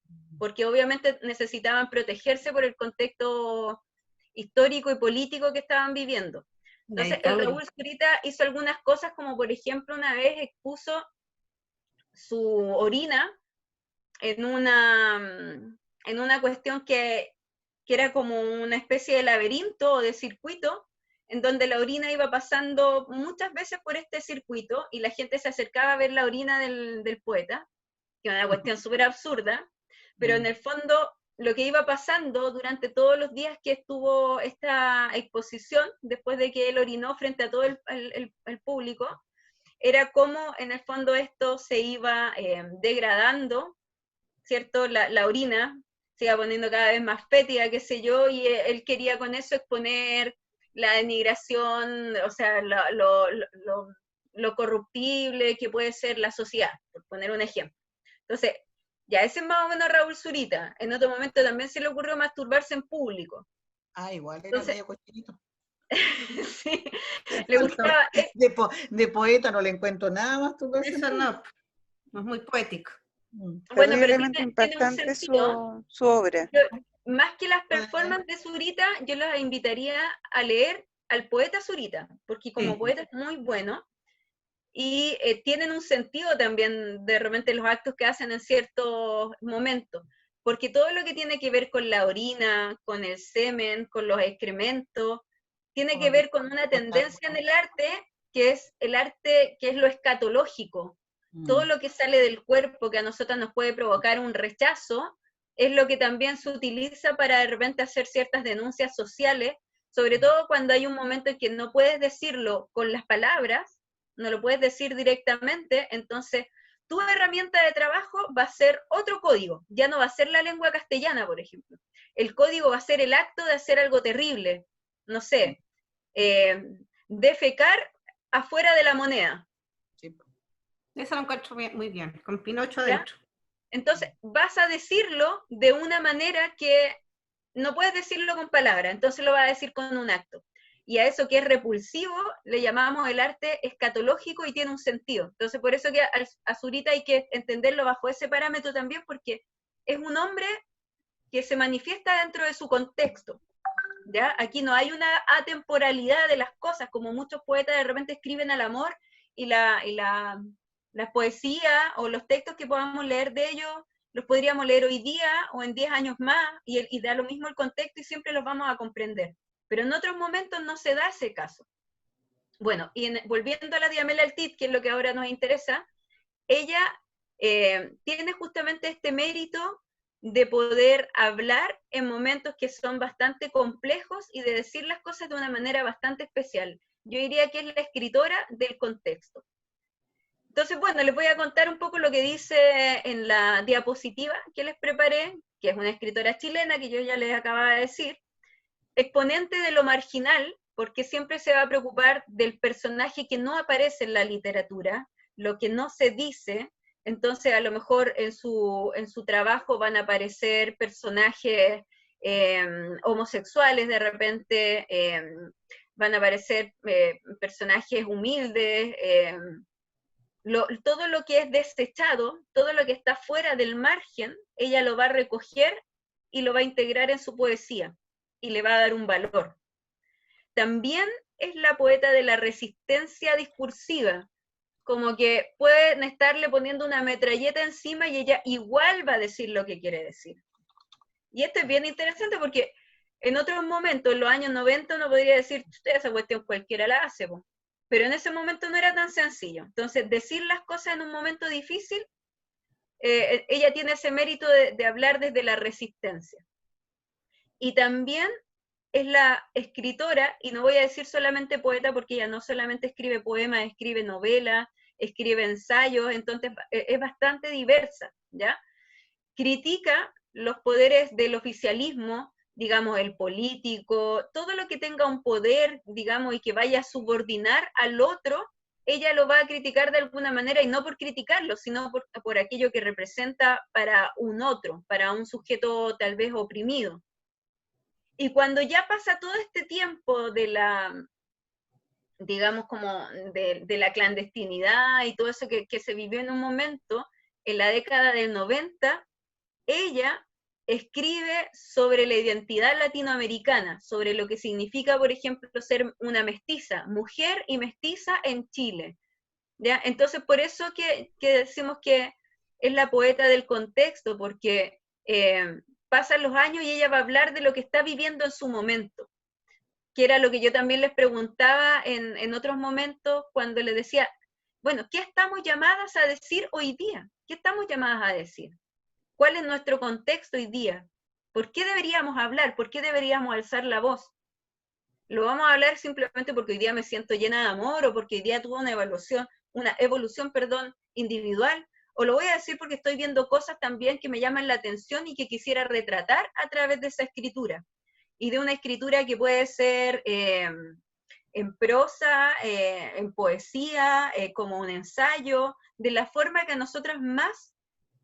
porque obviamente necesitaban protegerse por el contexto histórico y político que estaban viviendo. Entonces, el Raúl Zurita hizo algunas cosas, como por ejemplo, una vez expuso su orina en una cuestión que era como una especie de laberinto o de circuito, en donde la orina iba pasando muchas veces por este circuito, y la gente se acercaba a ver la orina del poeta, que era una cuestión súper absurda, pero en el fondo lo que iba pasando durante todos los días que estuvo esta exposición, después de que él orinó frente a todo el público, era cómo en el fondo esto se iba degradando, ¿cierto? La orina se iba poniendo cada vez más fétida, qué sé yo, y él quería con eso exponer la denigración, o sea, lo corruptible que puede ser la sociedad, por poner un ejemplo. Entonces, ya ese es más o menos Raúl Zurita. En otro momento también se le ocurrió masturbarse en público. Ah, igual era medio cochinito. Sí, le gustaba. De poeta no le encuentro nada más. Eso no es muy poético. Bueno, pero Terriblemente impactante tiene un sentido. su obra. Más que las performances de Zurita, yo los invitaría a leer al poeta Zurita, porque como poeta es muy bueno, y tienen un sentido también de repente los actos que hacen en ciertos momentos, porque todo lo que tiene que ver con la orina, con el semen, con los excrementos, tiene que ver con una tendencia en el arte, que es el arte que es lo escatológico. Todo lo que sale del cuerpo que a nosotros nos puede provocar un rechazo, es lo que también se utiliza para de repente hacer ciertas denuncias sociales, sobre todo cuando hay un momento en que no puedes decirlo con las palabras, no lo puedes decir directamente, entonces tu herramienta de trabajo va a ser otro código, ya no va a ser la lengua castellana, por ejemplo. El código va a ser el acto de hacer algo terrible, no sé, defecar afuera de la moneda. Sí. Eso lo encuentro muy bien, con Pinocho ¿Ya? dentro. Entonces vas a decirlo de una manera que no puedes decirlo con palabras, entonces lo vas a decir con un acto. Y a eso que es repulsivo le llamamos el arte escatológico y tiene un sentido. Entonces por eso que a Zurita hay que entenderlo bajo ese parámetro también, porque es un hombre que se manifiesta dentro de su contexto. ¿Ya? Aquí no hay una atemporalidad de las cosas, como muchos poetas de repente escriben al amor y la poesía o los textos que podamos leer de ellos los podríamos leer hoy día o en 10 años más y da lo mismo el contexto y siempre los vamos a comprender. Pero en otros momentos no se da ese caso. Bueno, y volviendo a la Diamela Altit, que es lo que ahora nos interesa, ella tiene justamente este mérito de poder hablar en momentos que son bastante complejos y de decir las cosas de una manera bastante especial. Yo diría que es la escritora del contexto. Entonces, bueno, les voy a contar un poco lo que dice en la diapositiva que les preparé, que es una escritora chilena que yo ya les acababa de decir, exponente de lo marginal, porque siempre se va a preocupar del personaje que no aparece en la literatura, lo que no se dice. Entonces a lo mejor en su trabajo van a aparecer personajes homosexuales de repente, van a aparecer personajes humildes, todo lo que es desechado, todo lo que está fuera del margen, ella lo va a recoger y lo va a integrar en su poesía y le va a dar un valor. También es la poeta de la resistencia discursiva, como que pueden estarle poniendo una metralleta encima y ella igual va a decir lo que quiere decir. Y esto es bien interesante porque en otros momentos, en los años 90, uno podría decir, esa cuestión cualquiera la hace, po. Pero en ese momento no era tan sencillo. Entonces, decir las cosas en un momento difícil, ella tiene ese mérito de hablar desde la resistencia. Y también es la escritora, y no voy a decir solamente poeta, porque ella no solamente escribe poemas, escribe novelas, escribe ensayos, entonces es bastante diversa, ¿ya? Critica los poderes del oficialismo, digamos, el político, todo lo que tenga un poder, digamos, y que vaya a subordinar al otro, ella lo va a criticar de alguna manera, y no por criticarlo, sino por aquello que representa para un otro, para un sujeto tal vez oprimido. Y cuando ya pasa todo este tiempo de la, digamos, como de la clandestinidad y todo eso que se vivió en un momento, en la década del 90, ella escribe sobre la identidad latinoamericana, sobre lo que significa, por ejemplo, ser una mestiza, mujer y mestiza en Chile. ¿Ya? Entonces, por eso que decimos que es la poeta del contexto, porque pasan los años y ella va a hablar de lo que está viviendo en su momento, que era lo que yo también les preguntaba en otros momentos cuando les decía, bueno, ¿qué estamos llamadas a decir hoy día? ¿Qué estamos llamadas a decir? ¿Cuál es nuestro contexto hoy día? ¿Por qué deberíamos hablar? ¿Por qué deberíamos alzar la voz? ¿Lo vamos a hablar simplemente porque hoy día me siento llena de amor o porque hoy día tuve una evolución, individual? ¿O lo voy a decir porque estoy viendo cosas también que me llaman la atención y que quisiera retratar a través de esa escritura? Y de una escritura que puede ser en prosa, en poesía, como un ensayo, de la forma que a nosotras más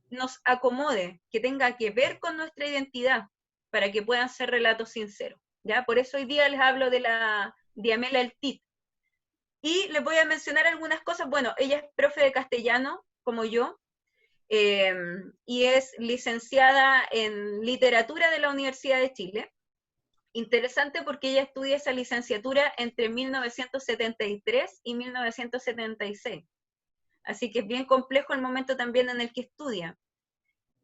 nos acomode, que tenga que ver con nuestra identidad, para que puedan ser relatos sinceros, ¿ya? Por eso hoy día les hablo de Amela Eltit. Y les voy a mencionar algunas cosas. Bueno, ella es profe de castellano, como yo, y es licenciada en literatura de la Universidad de Chile. Interesante porque ella estudia esa licenciatura entre 1973 y 1976. Así que es bien complejo el momento también en el que estudia.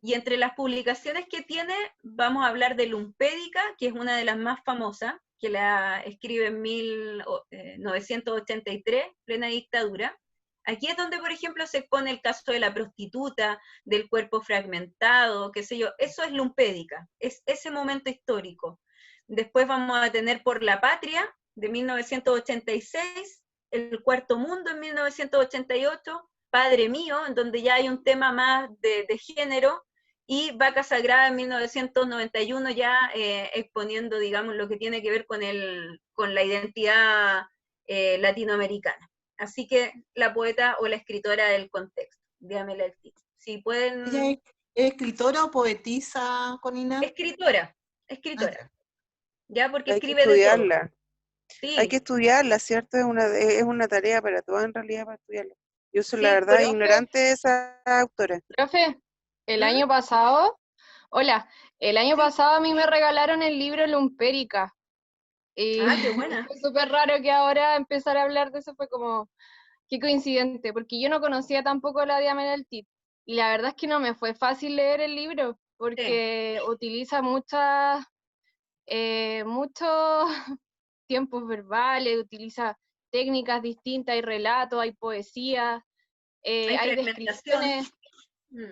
Y entre las publicaciones que tiene, vamos a hablar de Lumpédica, que es una de las más famosas, que la escribe en 1983, plena dictadura. Aquí es donde, por ejemplo, se pone el caso de la prostituta, del cuerpo fragmentado, qué sé yo. Eso es Lumpédica, es ese momento histórico. Después vamos a tener Por la Patria, de 1986, El Cuarto Mundo en 1988, Padre Mío, en donde ya hay un tema más de género, y Vaca Sagrada en 1991 ya exponiendo, digamos, lo que tiene que ver con la identidad latinoamericana. Así que la poeta o la escritora del contexto, Amela Eltit. Si pueden... ¿Ella es escritora o poetisa, Corina? Escritora. Ah, Ya, porque Hay que escribe de todo. estudiarla. Sí. Hay que estudiarla, ¿cierto? Es una tarea para todos en realidad para estudiarla. Yo soy la Sí, verdad pero- ignorante de esa autora. Profe, el ¿Mm? año pasado, hola, el año Sí. pasado a mí me regalaron el libro Lumpérica. Y Ah, qué buena. fue súper raro que ahora empezar a hablar de eso, fue como, qué coincidente, porque yo no conocía tampoco la Amela Eltit. Y la verdad es que no me fue fácil leer el libro, porque utiliza muchos tiempos verbales, utiliza técnicas distintas, hay relatos, hay poesía, Hay hay fragmentación.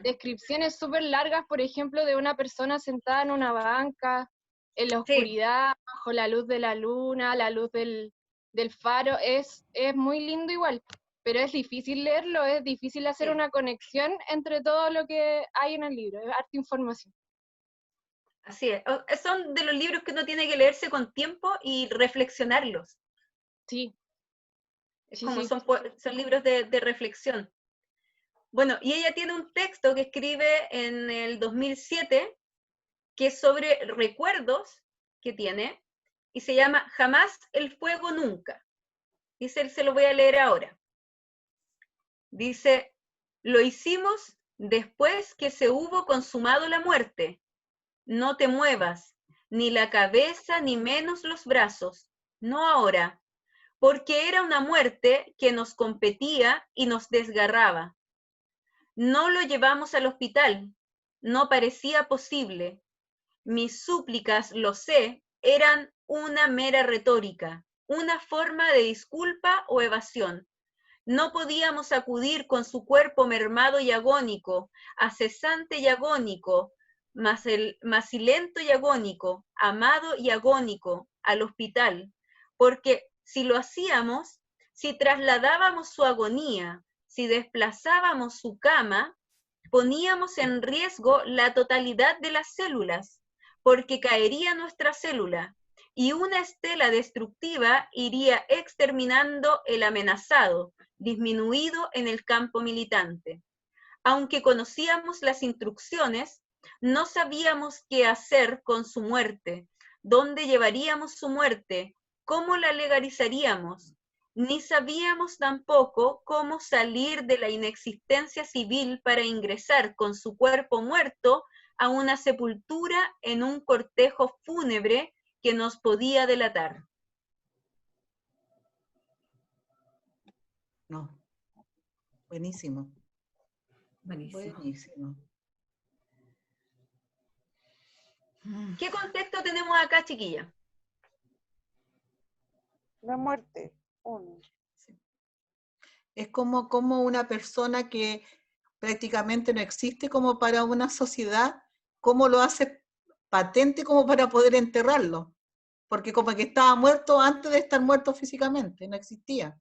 descripciones súper largas, por ejemplo, de una persona sentada en una banca, en la Sí, oscuridad, bajo la luz de la luna, la luz del faro, es muy lindo igual, pero es difícil leerlo, es difícil hacer Sí. una conexión entre todo lo que hay en el libro, es harta información. así es. Son de los libros que uno tiene que leerse con tiempo y reflexionarlos. Sí, Es sí, como sí. son libros de reflexión. Bueno, y ella tiene un texto que escribe en el 2007, que es sobre recuerdos que tiene, y se llama Jamás el fuego nunca. Dice, se lo voy a leer ahora. Dice, lo hicimos después que se hubo consumado la muerte. No te muevas, ni la cabeza, ni menos los brazos, no ahora, porque era una muerte que nos competía y nos desgarraba. No lo llevamos al hospital, no parecía posible. Mis súplicas, lo sé, eran una mera retórica, una forma de disculpa o evasión. No podíamos acudir con su cuerpo mermado y agónico, acesante y agónico, macilento y agónico, amado y agónico, al hospital, porque si lo hacíamos, si trasladábamos su agonía, si desplazábamos su cama, poníamos en riesgo la totalidad de las células, porque caería nuestra célula, y una estela destructiva iría exterminando el amenazado, disminuido en el campo militante. Aunque conocíamos las instrucciones, no sabíamos qué hacer con su muerte, dónde llevaríamos su muerte, cómo la legalizaríamos, ni sabíamos tampoco cómo salir de la inexistencia civil para ingresar con su cuerpo muerto a una sepultura en un cortejo fúnebre que nos podía delatar. No. Buenísimo. Buenísimo. Buenísimo. ¿Qué contexto tenemos acá, chiquilla? La muerte, uno. Es como una persona que prácticamente no existe como para una sociedad, cómo lo hace patente como para poder enterrarlo. Porque como que estaba muerto antes de estar muerto físicamente, no existía.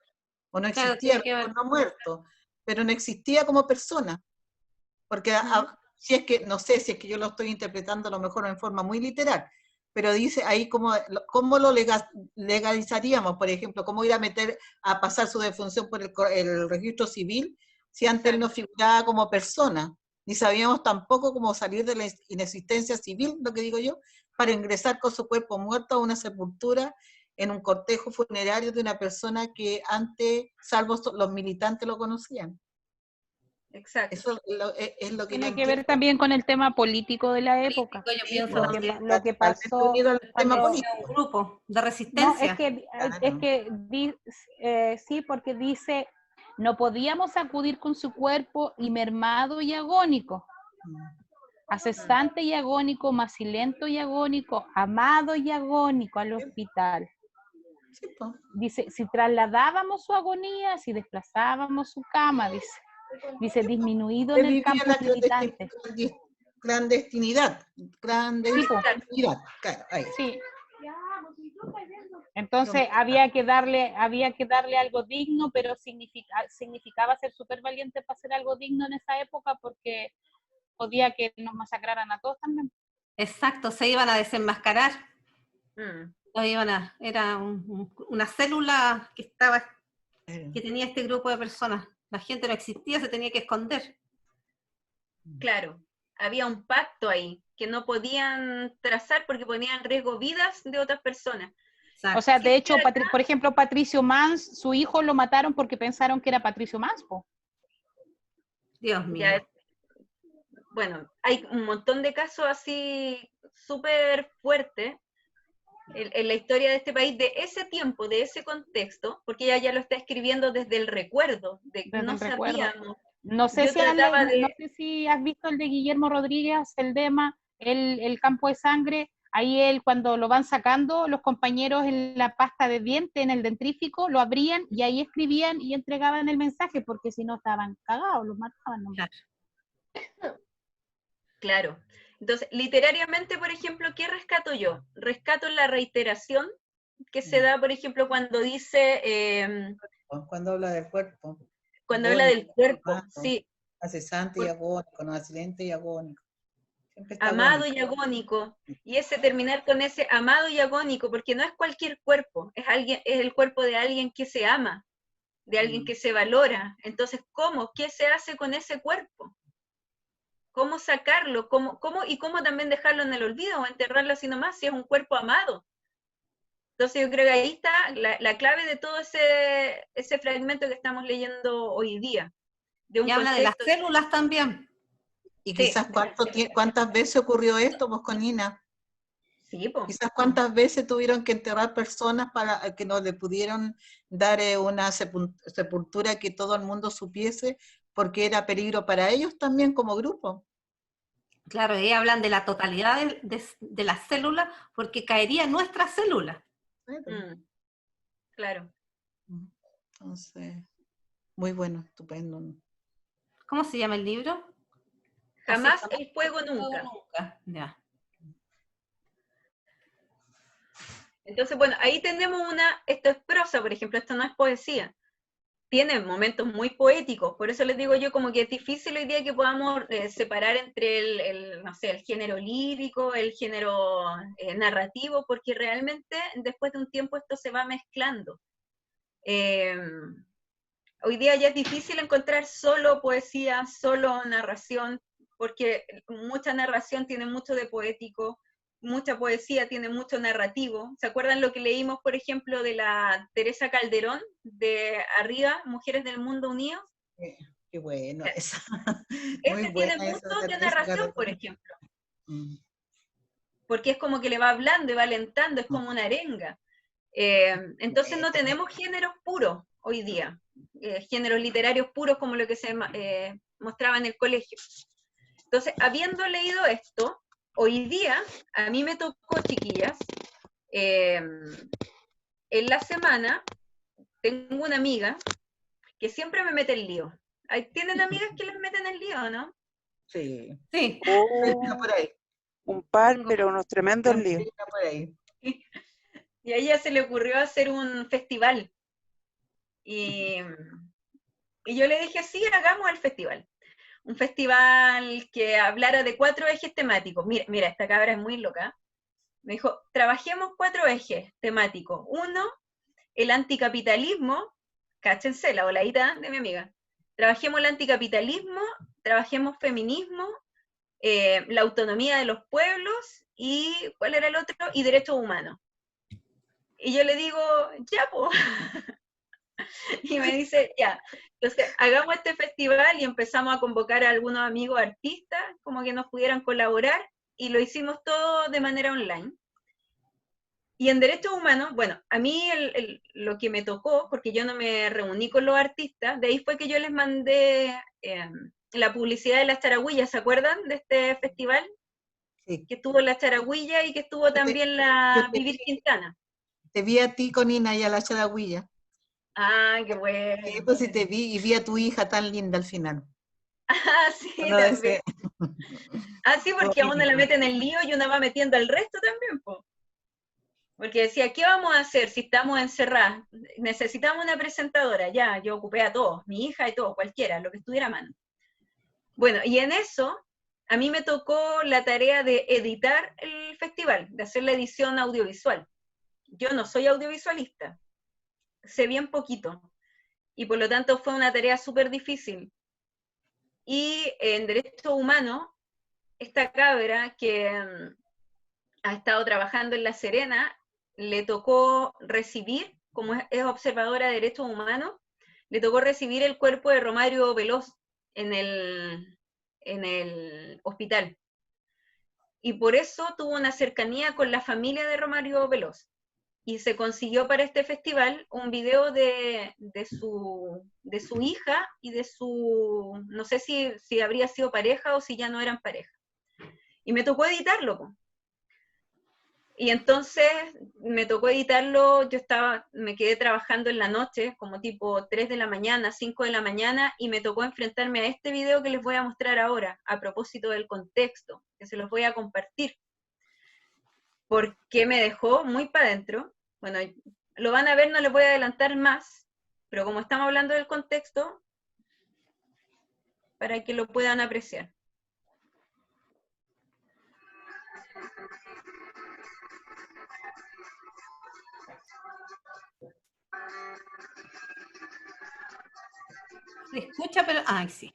O no Claro, existía, tiene que ver. no muerto, pero no existía como persona. Porque si es que, no sé si es que yo lo estoy interpretando a lo mejor en forma muy literal, pero dice ahí cómo lo legalizaríamos, por ejemplo, cómo ir a pasar su defunción por el registro civil, si antes él no figuraba como persona, ni sabíamos tampoco cómo salir de la inexistencia civil, lo que digo yo, para ingresar con su cuerpo muerto a una sepultura en un cortejo funerario de una persona que antes, salvo los militantes, lo conocían. Exacto. Eso es lo que Tiene yo que ver entiendo. también con el tema político de la época. Yo Sí, pienso Lo pues, también. que, lo que totalmente pasó unido al tema cuando... político. Un grupo de No, resistencia. es que sí, porque dice, no podíamos acudir con su cuerpo y mermado y agónico, acesante y agónico, macilento y agónico, amado y agónico al hospital. Sí, pues. Dice, si trasladábamos su agonía, si desplazábamos su cama, dice disminuido en el Vivía campo la militante. clandestinidad. Clandestinidad, claro, ahí. Sí. Entonces había que darle algo digno, pero significaba ser súper valiente para hacer algo digno en esa época porque podía que nos masacraran a todos también. Exacto, se iban a desenmascarar. Mm. Era una célula que tenía este grupo de personas. La gente no existía, se tenía que esconder. Claro, había un pacto ahí que no podían trazar porque ponía en riesgo vidas de otras personas. Exacto. O sea, de hecho, por ejemplo, Patricio Mans, su hijo lo mataron porque pensaron que era Patricio Mans, po. Dios mío. Ya, bueno, hay un montón de casos así súper fuertes en la historia de este país, de ese tiempo, de ese contexto, porque ella ya lo está escribiendo desde el recuerdo, Desde no el recuerdo. sabíamos. No sé, Yo trataba de... no sé si has visto el de Guillermo Rodríguez, el Dema, el campo de sangre. Ahí él, cuando lo van sacando, los compañeros en la pasta de diente, en el dentrífico, lo abrían y ahí escribían y entregaban el mensaje, porque si no estaban cagados, los mataban. ¿No? Claro. Entonces, literariamente, por ejemplo, ¿qué rescato yo? Rescato la reiteración que se da, por ejemplo, cuando dice... Cuando habla del cuerpo. Cuando habla del cuerpo, amado, sí. Acesante y agónico, no accidente y agónico. Siempre está Amado agónico. y agónico. Y ese terminar con ese amado y agónico, porque no es cualquier cuerpo, es el cuerpo de alguien que se ama, de alguien que se valora. Entonces, ¿cómo? ¿Qué se hace con ese cuerpo? ¿Cómo sacarlo? ¿Cómo también dejarlo en el olvido o enterrarlo así nomás si es un cuerpo amado? Entonces yo creo que ahí está la clave de todo ese fragmento que estamos leyendo hoy día. Y habla de las células también. Y quizás cuántas veces ocurrió esto, pues, con Nina. Sí, pues. Quizás cuántas veces tuvieron que enterrar personas para que no le pudieron dar una sepultura que todo el mundo supiese, porque era peligro para ellos también como grupo. Claro, y hablan de la totalidad de las células, porque caería en nuestras células. Claro. Entonces, muy bueno, estupendo. ¿Cómo se llama el libro? Jamás el fuego nunca. Ya. Entonces, bueno, ahí tenemos esto es prosa, por ejemplo, esto no es poesía. Tiene momentos muy poéticos, por eso les digo yo como que es difícil hoy día que podamos separar entre no sé, el género lírico, el género narrativo, porque realmente después de un tiempo esto se va mezclando. Hoy día ya es difícil encontrar solo poesía, solo narración, porque mucha narración tiene mucho de poético, mucha poesía tiene mucho narrativo. ¿Se acuerdan lo que leímos, por ejemplo, de la Teresa Calderón, de Arriba, Mujeres del Mundo Unidos? Qué bueno esa. Ese tiene mucho de narración, por ejemplo. Porque es como que le va hablando y va alentando, es como una arenga. Entonces no tenemos géneros puros hoy día, géneros literarios puros como lo que se mostraba en el colegio. Entonces, habiendo leído esto, hoy día a mí me tocó, chiquillas, en la semana tengo una amiga que siempre me mete en lío. ¿Tienen amigas que les meten en lío, no? Sí. Sí. Está por ahí. Un par, pero unos tremendos líos. Está por ahí. Y a ella se le ocurrió hacer un festival. Y yo le dije, sí, hagamos el festival. Un festival que hablara de 4 ejes temáticos. Mira, esta cabra es muy loca. Me dijo, trabajemos 4 ejes temáticos. 1, el anticapitalismo. Cáchense, la voladita de mi amiga. Trabajemos el anticapitalismo, trabajemos feminismo, la autonomía de los pueblos y, ¿cuál era el otro? Y derechos humanos. Y yo le digo, ya, po. Y me dice, ya. Entonces, hagamos este festival y empezamos a convocar a algunos amigos artistas, como que nos pudieran colaborar, y lo hicimos todo de manera online. Y en derechos humanos, bueno, a mí lo que me tocó, porque yo no me reuní con los artistas, de ahí fue que yo les mandé la publicidad de las Charagüillas, ¿se acuerdan de este festival? Sí. Que estuvo la Charagüilla y que estuvo también la Vivir Quintana. Te vi a ti con Ina y a la Charagüilla. Ah, qué bueno. Sí, pues sí te vi, y vi a tu hija tan linda al final. Ah, sí, Uno también. Ah, sí, porque a Muy una la bien. meten en el lío y una va metiendo al resto también, po. Porque decía, ¿qué vamos a hacer si estamos encerradas? Necesitamos una presentadora. Ya, yo ocupé a todos, mi hija y todo, cualquiera, lo que estuviera a mano. Bueno, y en eso, a mí me tocó la tarea de editar el festival, de hacer la edición audiovisual. Yo no soy audiovisualista, sé bien poquito, y por lo tanto fue una tarea súper difícil. Y en Derechos Humanos, esta cabra que ha estado trabajando en La Serena, le tocó recibir, como es observadora de derechos humanos, le tocó recibir el cuerpo de Romario Veloz en el hospital. Y por eso tuvo una cercanía con la familia de Romario Veloz. Y se consiguió para este festival un video de su hija y de su, no sé si habría sido pareja o si ya no eran pareja. Y me tocó editarlo, po. Y entonces me tocó editarlo, me quedé trabajando en la noche, como tipo 3 de la mañana, 5 de la mañana, y me tocó enfrentarme a este video que les voy a mostrar ahora, a propósito del contexto, que se los voy a compartir, porque me dejó muy para adentro. Bueno, lo van a ver, no les voy a adelantar más, pero como estamos hablando del contexto, para que lo puedan apreciar. Se escucha, pero... Ay, sí.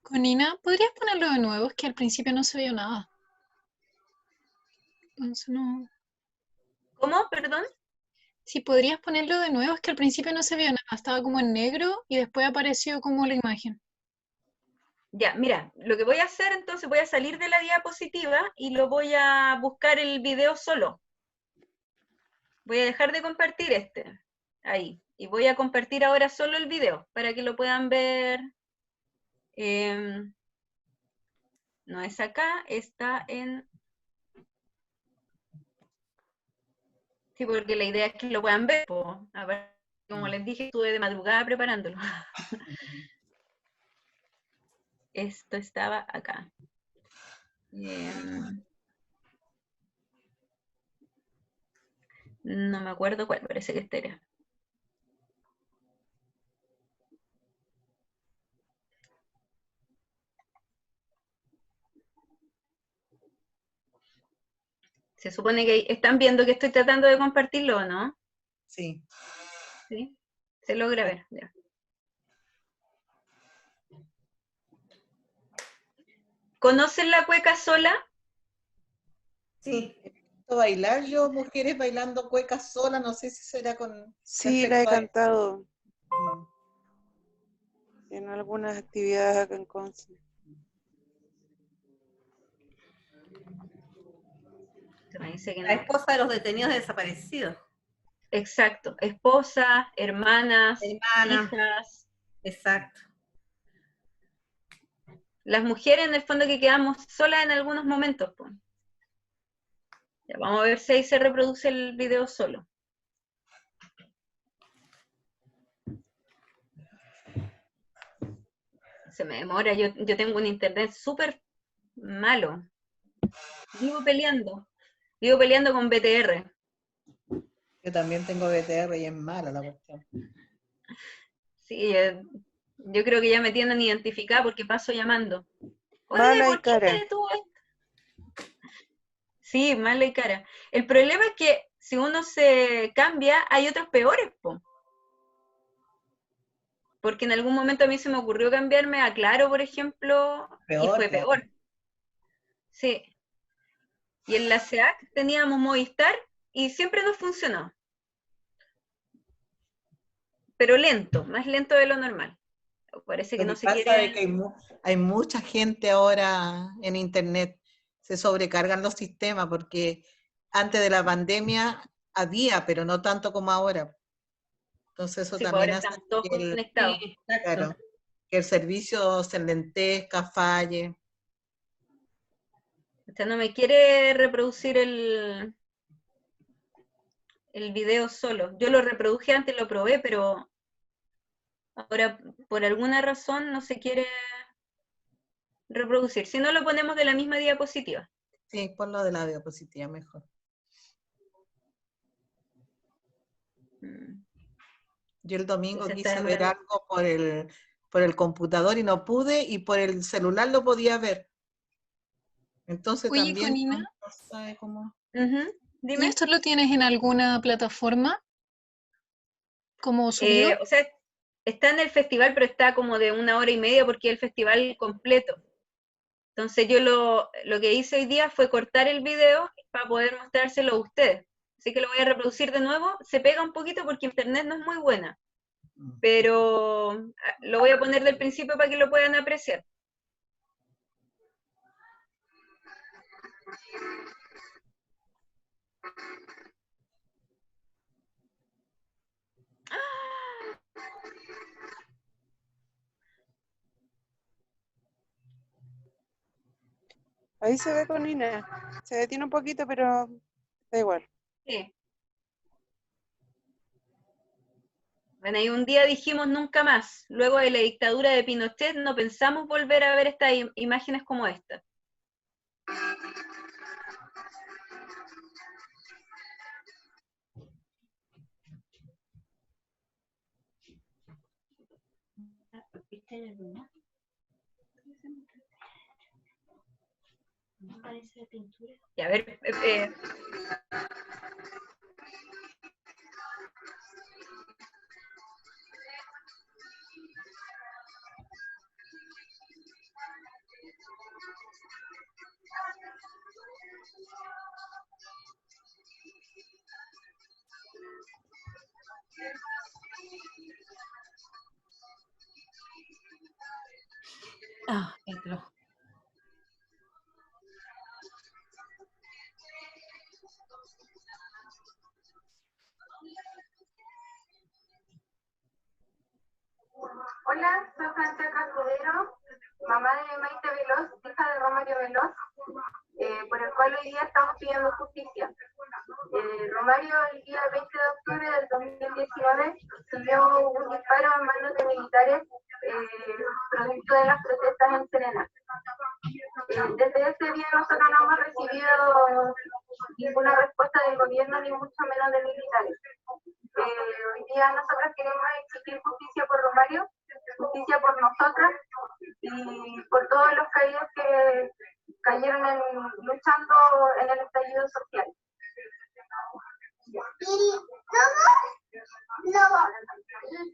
Conina, ¿podrías ponerlo de nuevo? Es que al principio no se veía nada. Entonces no... ¿Cómo? Perdón. Si podrías ponerlo de nuevo, es que al principio no se veía nada. Estaba como en negro y después apareció como la imagen. Ya, mira, lo que voy a hacer entonces, voy a salir de la diapositiva y lo voy a buscar el video solo. Voy a dejar de compartir ahí, y voy a compartir ahora solo el video, para que lo puedan ver. No es acá, está en... Sí, porque la idea es que lo puedan ver, po. A ver, como les dije, estuve de madrugada preparándolo. Esto estaba acá. No me acuerdo cuál, parece que este era. Se supone que están viendo que estoy tratando de compartirlo, ¿no? Sí. ¿Sí? Se logra ver, ya. ¿Conocen la cueca sola? Sí. He visto bailar yo, mujeres bailando cuecas sola, no sé si será con... Sí, la he respecto a- cantado Mm. en algunas actividades acá en Conce. Me dice que La no. esposa de los detenidos desaparecidos. Exacto, esposas, hermanas, Hermanas. hijas. Exacto. Las mujeres en el fondo que quedamos solas en algunos momentos. Pues. Ya, vamos a ver si ahí se reproduce el video solo. Se me demora, yo tengo un internet súper malo. Vivo peleando con BTR. Yo también tengo BTR y es mala la cuestión. Sí, yo creo que ya me tienen identificada porque paso llamando. Oye, Mala y ¿por qué cara. tú? Sí, mala y cara. El problema es que si uno se cambia, hay otros peores, po. Porque en algún momento a mí se me ocurrió cambiarme a Claro, por ejemplo, y Peor, fue po. peor. Sí. Y en la SEAC teníamos Movistar y siempre nos funcionó. Pero lento, más lento de lo normal. Parece que Lo no que se pasa es quiere... que hay mucha gente ahora en internet, se sobrecargan los sistemas porque antes de la pandemia había, pero no tanto como ahora. Entonces eso Sí, pues ahora también hace estamos todos que conectados. Sí, claro, exacto. que el servicio se enlentezca, falle. Usted no me quiere reproducir el video solo. Yo lo reproduje antes, lo probé, pero ahora por alguna razón no se quiere reproducir. Si no, lo ponemos de la misma diapositiva. Sí, por lo de la diapositiva mejor. Yo el domingo Se está quise ver demorando. algo por el computador y no pude, y por el celular lo podía ver. Entonces Oye, también Conina, no sabe cómo. Ujú. ¿y Dime. esto lo tienes en alguna plataforma como subido? O sea, está en el festival, pero está como de 1 hora y media porque es el festival completo. Entonces yo lo que hice hoy día fue cortar el video para poder mostrárselo a ustedes. Así que lo voy a reproducir de nuevo. Se pega un poquito porque internet no es muy buena, pero lo voy a poner del principio para que lo puedan apreciar. Ahí se ve con Nina. Se detiene un poquito, pero da igual. Sí. Bueno, y un día dijimos nunca más. Luego de la dictadura de Pinochet no pensamos volver a ver estas imágenes como esta. Y a ver, Ah, entró. Hola, soy Francesca Escudero, mamá de Maite Veloz, hija de Romario Veloz, por el cual hoy día estamos pidiendo justicia. Romario, el día 20 de octubre del 2019, recibió un disparo en manos de militares producto de las protestas en Serena. Desde ese día nosotros no hemos recibido ninguna respuesta del gobierno, ni mucho menos de militares. Hoy día nosotros queremos exigir justicia por Romario, justicia por nosotras y por todos los caídos que cayeron luchando en el estallido social.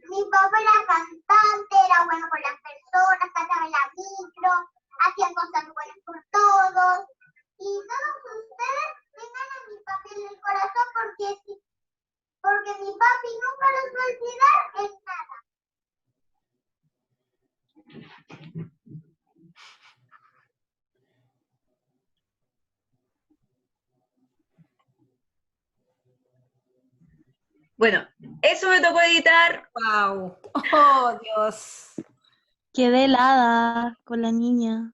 Mi papá era cantante, era bueno con las personas, cantaba en la micro, hacían cosas buenas Bueno, eso me tocó editar. ¡Wow! ¡Oh, Dios! Quedé helada con la niña.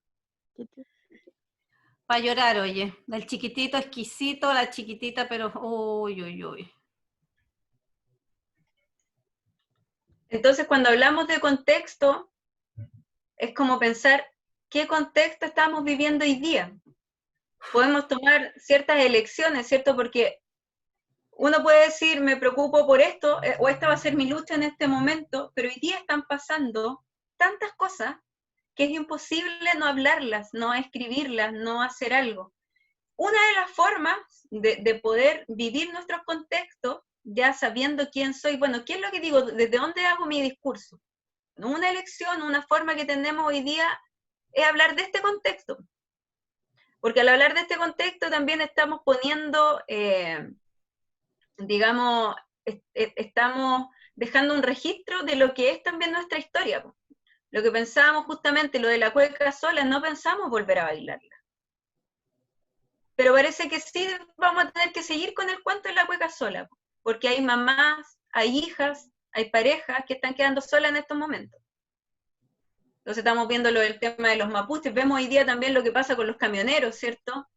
Va a llorar, oye. El chiquitito exquisito, la chiquitita, pero uy, uy, uy. Entonces, cuando hablamos de contexto, es como pensar qué contexto estamos viviendo hoy día. Podemos tomar ciertas elecciones, ¿cierto? Porque uno puede decir, me preocupo por esto, o esta va a ser mi lucha en este momento, pero hoy día están pasando tantas cosas que es imposible no hablarlas, no escribirlas, no hacer algo. Una de las formas de poder vivir nuestros contextos, ya sabiendo quién soy, bueno, ¿qué es lo que digo? ¿Desde dónde hago mi discurso? Una elección, una forma que tenemos hoy día es hablar de este contexto. Porque al hablar de este contexto también estamos poniendo, digamos, estamos dejando un registro de lo que es también nuestra historia. Lo que pensábamos justamente, lo de la cueca sola, no pensamos volver a bailarla. Pero parece que sí vamos a tener que seguir con el cuento de la cueca sola, porque hay mamás, hay hijas, hay parejas que están quedando solas en estos momentos. Entonces estamos viendo lo del tema de los mapuches, vemos hoy día también lo que pasa con los camioneros, ¿cierto?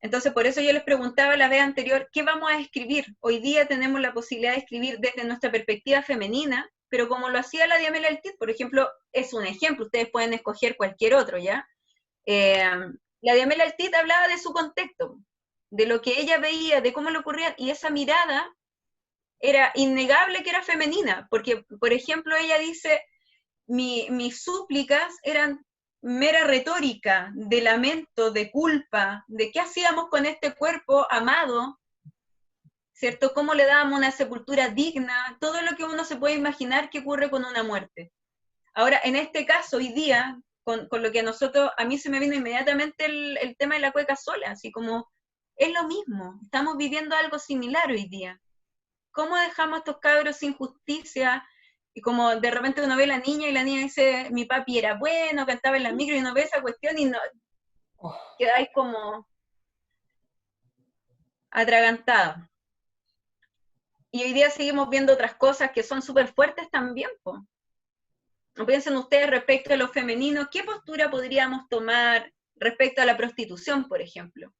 Entonces por eso yo les preguntaba la vez anterior, ¿qué vamos a escribir? Hoy día tenemos la posibilidad de escribir desde nuestra perspectiva femenina, pero como lo hacía la Diamela El Cid, por ejemplo, es un ejemplo, ustedes pueden escoger cualquier otro, ¿ya? La Diamela El Cid hablaba de su contexto, de lo que ella veía, de cómo le ocurría, y esa mirada era innegable que era femenina, porque, por ejemplo, ella dice, mis súplicas eran mera retórica, de lamento, de culpa, de qué hacíamos con este cuerpo amado, ¿cierto? Cómo le dábamos una sepultura digna, todo lo que uno se puede imaginar que ocurre con una muerte. Ahora, en este caso, hoy día, con lo que a mí se me vino inmediatamente el tema de la cueca sola, así como, es lo mismo, estamos viviendo algo similar hoy día. ¿Cómo dejamos a estos cabros sin justicia? Y como de repente uno ve a la niña y la niña dice, mi papi era bueno, cantaba en la micro, y uno ve esa cuestión y no, quedáis como atragantados. Y hoy día seguimos viendo otras cosas que son súper fuertes también, po. Piensen ustedes respecto a lo femenino, ¿qué postura podríamos tomar respecto a la prostitución, por ejemplo?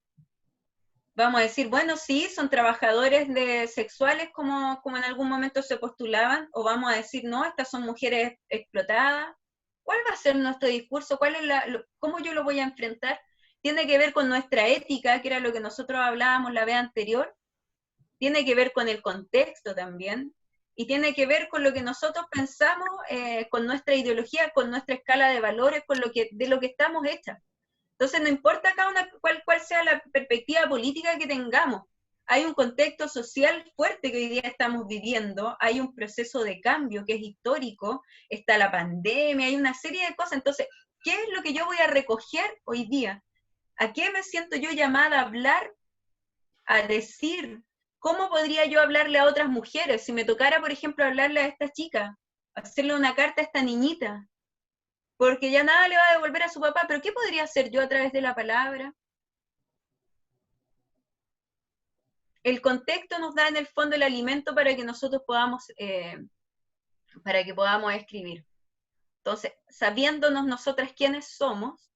Vamos a decir, bueno, sí, son trabajadores sexuales como en algún momento se postulaban, o vamos a decir, no, estas son mujeres explotadas. ¿Cuál va a ser nuestro discurso? ¿Cómo yo lo voy a enfrentar? Tiene que ver con nuestra ética, que era lo que nosotros hablábamos la vez anterior, tiene que ver con el contexto también, y tiene que ver con lo que nosotros pensamos, con nuestra ideología, con nuestra escala de valores, de lo que estamos hechas. Entonces no importa cuál sea la perspectiva política que tengamos, hay un contexto social fuerte que hoy día estamos viviendo, hay un proceso de cambio que es histórico, está la pandemia, hay una serie de cosas. Entonces, ¿qué es lo que yo voy a recoger hoy día? ¿A qué me siento yo llamada a hablar, a decir? ¿Cómo podría yo hablarle a otras mujeres? Si me tocara, por ejemplo, hablarle a esta chica, hacerle una carta a esta niñita, porque ya nada le va a devolver a su papá, pero ¿qué podría hacer yo a través de la palabra? El contexto nos da en el fondo el alimento para que nosotros podamos escribir. Entonces, sabiéndonos nosotras quiénes somos,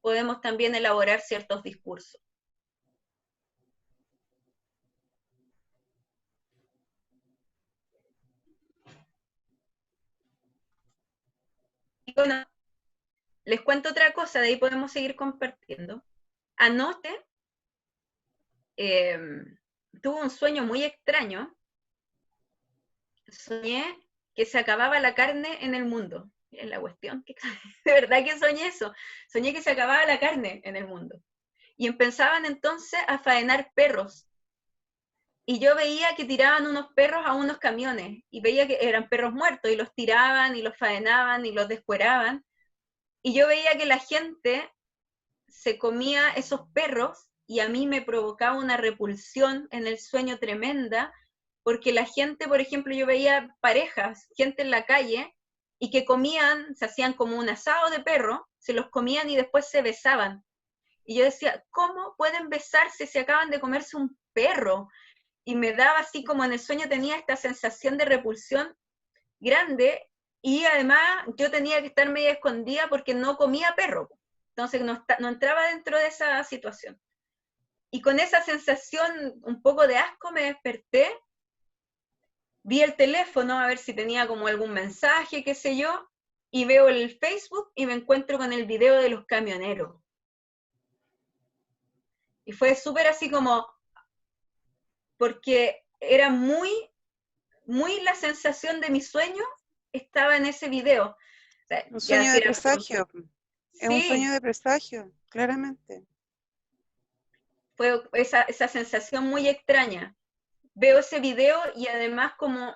podemos también elaborar ciertos discursos. Y bueno, les cuento otra cosa, de ahí podemos seguir compartiendo. Anoche tuve un sueño muy extraño. Soñé que se acababa la carne en el mundo. Es la cuestión, de verdad que soñé eso. Soñé que se acababa la carne en el mundo. Y empezaban entonces a faenar perros. Y yo veía que tiraban unos perros a unos camiones. Y veía que eran perros muertos y los tiraban y los faenaban y los descueraban. Y yo veía que la gente se comía esos perros y a mí me provocaba una repulsión en el sueño tremenda, porque la gente, por ejemplo, yo veía parejas, gente en la calle, y que comían, se hacían como un asado de perro, se los comían y después se besaban. Y yo decía, ¿cómo pueden besarse si acaban de comerse un perro? y me daba así como en el sueño, tenía esta sensación de repulsión grande, y además yo tenía que estar media escondida porque no comía perro, entonces no entraba dentro de esa situación. Y con esa sensación un poco de asco me desperté, vi el teléfono a ver si tenía como algún mensaje, qué sé yo, y veo el Facebook y me encuentro con el video de los camioneros. Y fue súper así como, porque era muy la sensación de mi sueño estaba en ese video. O sea, Un sueño de presagio. Es un sí, sueño de presagio, claramente. fue esa sensación muy extraña. Veo ese video y además como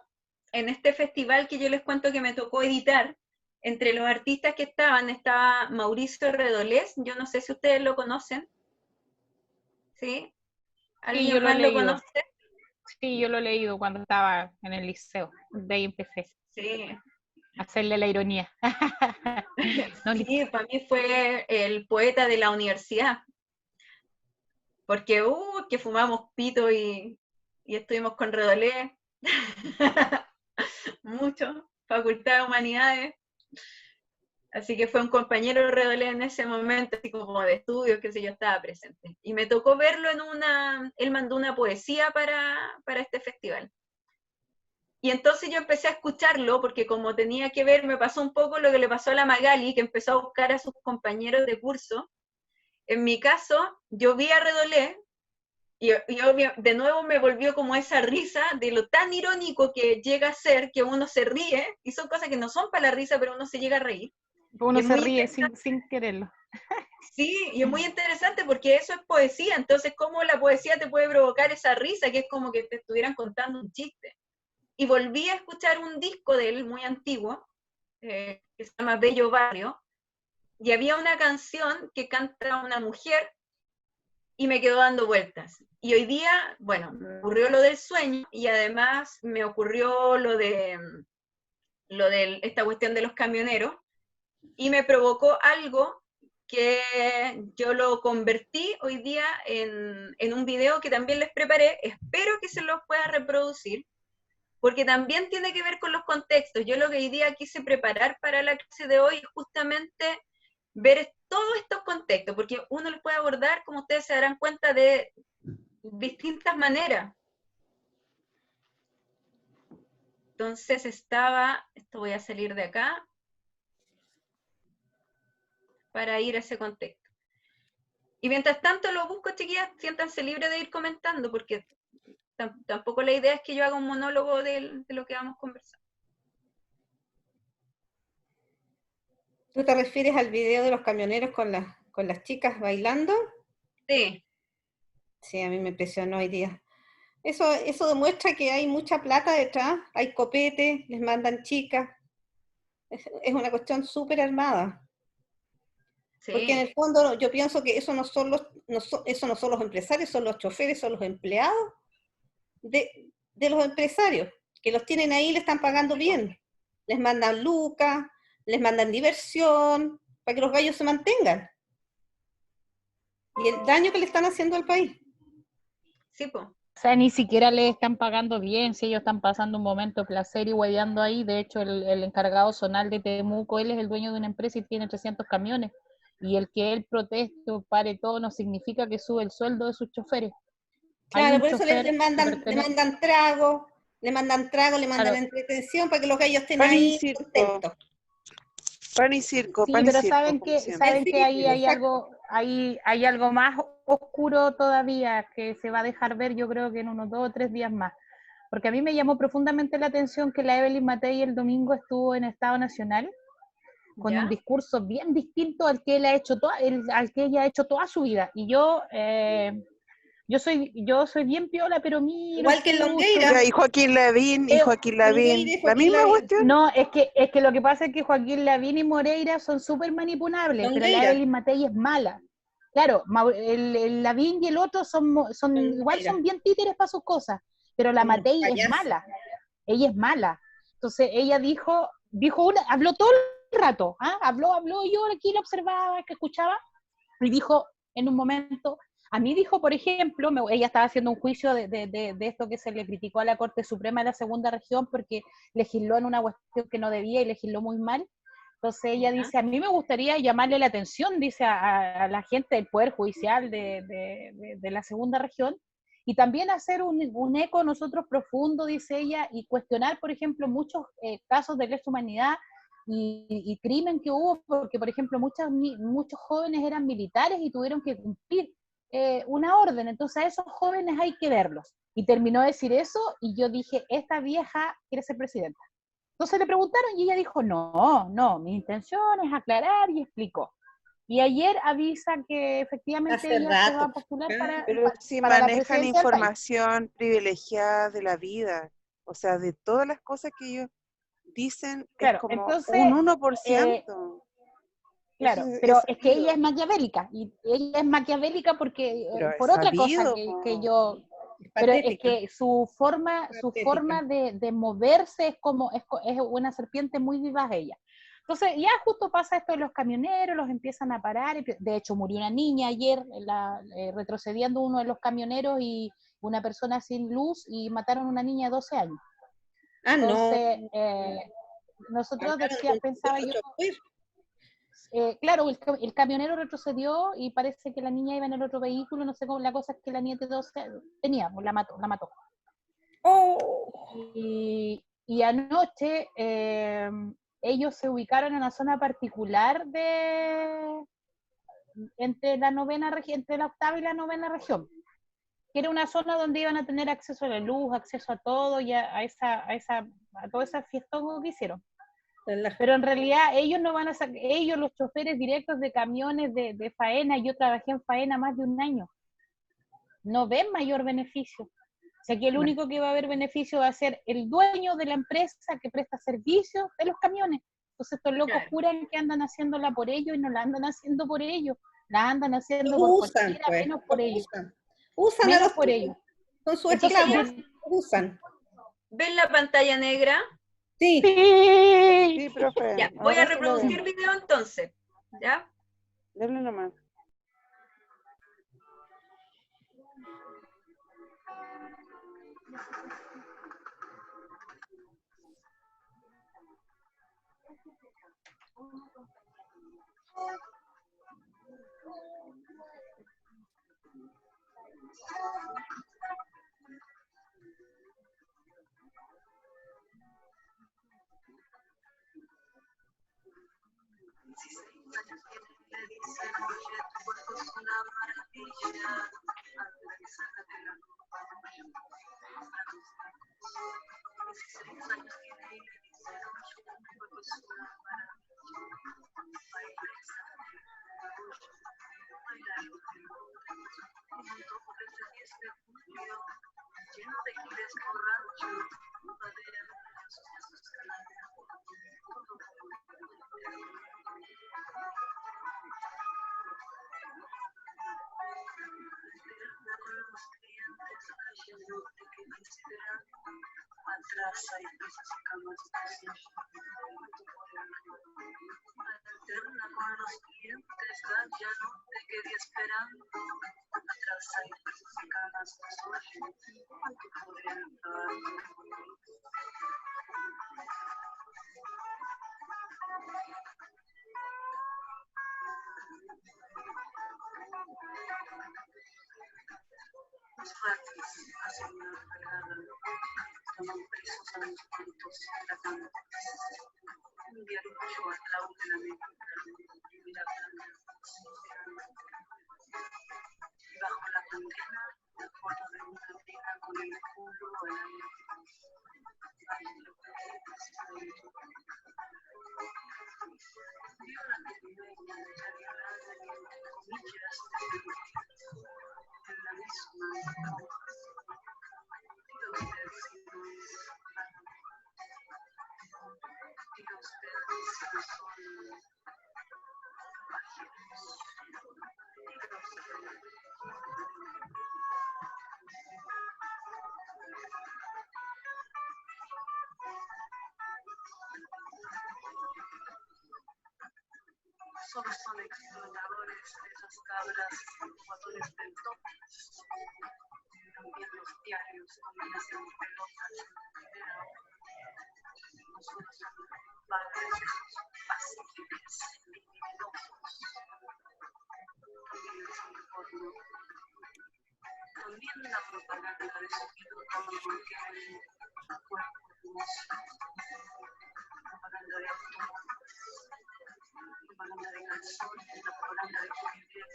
en este festival que yo les cuento que me tocó editar, entre los artistas que estaba Mauricio Redolés, yo no sé si ustedes lo conocen. ¿Sí? ¿Alguien yo lo he más lo leído. conoce? Sí, yo lo he leído cuando estaba en el liceo. De ahí empecé. Sí. A hacerle la ironía. No, Sí, para mí fue el poeta de la universidad. Porque, que fumamos pito y estuvimos con Redolé. Mucho. Facultad de Humanidades. Así que fue un compañero Redolé en ese momento, así como de estudios, que sé yo, estaba presente. Y me tocó verlo él mandó una poesía para este festival. Y entonces yo empecé a escucharlo, porque como tenía que ver, me pasó un poco lo que le pasó a la Magali, que empezó a buscar a sus compañeros de curso. En mi caso, yo vi a Redolé, y de nuevo me volvió como esa risa de lo tan irónico que llega a ser, que uno se ríe, y son cosas que no son para la risa, pero uno se llega a reír. Uno se ríe sin quererlo. Sí, y es muy interesante porque eso es poesía, entonces cómo la poesía te puede provocar esa risa, que es como que te estuvieran contando un chiste. Y volví a escuchar un disco de él muy antiguo, que se llama Bello Barrio, y había una canción que canta una mujer y me quedó dando vueltas. Y hoy día, bueno, me ocurrió lo del sueño y además me ocurrió lo de esta cuestión de los camioneros, y me provocó algo que yo lo convertí hoy día en un video que también les preparé, espero que se los pueda reproducir, porque también tiene que ver con los contextos. Yo lo que hoy día quise preparar para la clase de hoy es justamente ver todos estos contextos, porque uno los puede abordar, como ustedes se darán cuenta, de distintas maneras. Entonces esto voy a salir de acá, para ir a ese contexto. Y mientras tanto lo busco, chiquillas, siéntanse libres de ir comentando, porque tampoco la idea es que yo haga un monólogo de lo que vamos a conversar. ¿Tú te refieres al video de los camioneros con las chicas bailando? Sí. Sí, a mí me impresionó hoy día. Eso demuestra que hay mucha plata detrás, hay copetes, les mandan chicas. Es una cuestión súper armada. Sí. Porque en el fondo yo pienso que eso no son los empresarios, son los choferes, son los empleados de los empresarios, que los tienen ahí y le están pagando bien. Les mandan lucas, les mandan diversión, para que los gallos se mantengan. Y el daño que le están haciendo al país. Sí, pues. O sea, ni siquiera le están pagando bien, si ellos están pasando un momento de placer y hueveando ahí. De hecho, el encargado zonal de Temuco, él es el dueño de una empresa y tiene 300 camiones. Y el que él proteste o pare todo no significa que sube el sueldo de sus choferes. Claro, por eso le mandan trago, le mandan entretención para que los gallos estén ahí contentos. Pan y circo, sí, pan y pero circo. saben que hay algo más oscuro todavía que se va a dejar ver, yo creo que en unos 2 o 3 días más. Porque a mí me llamó profundamente la atención que la Evelyn Matei el domingo estuvo en Estado Nacional con un discurso bien distinto al que ella ha hecho toda su vida. Y yo soy bien piola, pero mira. Igual que Longueira. Y Joaquín Lavín, la misma cuestión. No, es que lo que pasa es que Joaquín Lavín y Moreira son súper manipulables, pero la Evelyn Matei es mala. Claro, el Lavín y el otro igual son bien títeres para sus cosas, pero la Matei es mala. Ella es mala. Entonces ella habló todo el rato, habló, yo aquí lo observaba, que escuchaba, y dijo en un momento, A mí dijo, por ejemplo, ella estaba haciendo un juicio de esto que se le criticó a la Corte Suprema de la Segunda Región porque legisló en una cuestión que no debía y legisló muy mal. Entonces ella dice, a mí me gustaría llamarle la atención, dice, a la gente del Poder Judicial de la Segunda Región, y también hacer un eco nosotros profundo, dice ella, y cuestionar, por ejemplo, muchos casos de lesa humanidad y crimen que hubo, porque, por ejemplo, muchos jóvenes eran militares y tuvieron que cumplir una orden, entonces a esos jóvenes hay que verlos. Y terminó de decir eso, y yo dije, esta vieja quiere ser presidenta. Entonces le preguntaron y ella dijo, no, mi intención es aclarar, y explicó. Y ayer avisa que efectivamente Hace ella se va a rato. postular Pero si para la manejan presidencia del país. información privilegiada de la vida, o sea, de todas las cosas que ellos dicen, es Claro, como entonces, un 1%. claro, Eso pero es que ella sabido. es maquiavélica, y ella es maquiavélica porque, Pero es por otra cosa sabido, que po. yo, Es pero es patética. que su forma Patética. de moverse es como, es una serpiente muy vivaz ella. Entonces ya justo pasa esto de los camioneros, los empiezan a parar, de hecho murió una niña ayer retrocediendo uno de los camioneros y una persona sin luz, y mataron a una niña de 12 años. Ah, no. Entonces, nosotros Mandaron de un pensaba yo, chofer. claro, el camionero retrocedió y parece que la niña iba en el otro vehículo, no sé cómo, la cosa es que la niña de 12 tenía, pues, la mató. Oh. Y anoche ellos se ubicaron en una zona particular entre entre la octava y la novena región, que era una zona donde iban a tener acceso a la luz, acceso a todo, y a todo ese fiestón que hicieron. Pero en realidad ellos no van a sacar, ellos, los choferes directos de camiones de faena, yo trabajé en faena más de un año, no ven mayor beneficio. O sea que el único que va a haber beneficio va a ser el dueño de la empresa que presta servicios de los camiones. Entonces estos locos juran que andan haciéndola por ellos y no la andan haciendo por ellos, la andan haciendo por Usan, cualquiera, pues. menos por ellos. Usan a Menos los por ellos. con sus Entonces, esclavos. Usan. ¿Ven la pantalla negra? Sí. Sí, profe. Ya, voy a Ahora sí lo reproducir vemos. video entonces. ¿Ya? Dale nomás. solo son explotadores de esas cabras jugadores del top. También los diarios donde hacen pelotas en primera hora. No solo son padres pacientes, liminosos. También es un porno. También la propaganda de su piloto que hay cuerpos, propaganda de automóviles, propaganda de calzones, propaganda de juguetes,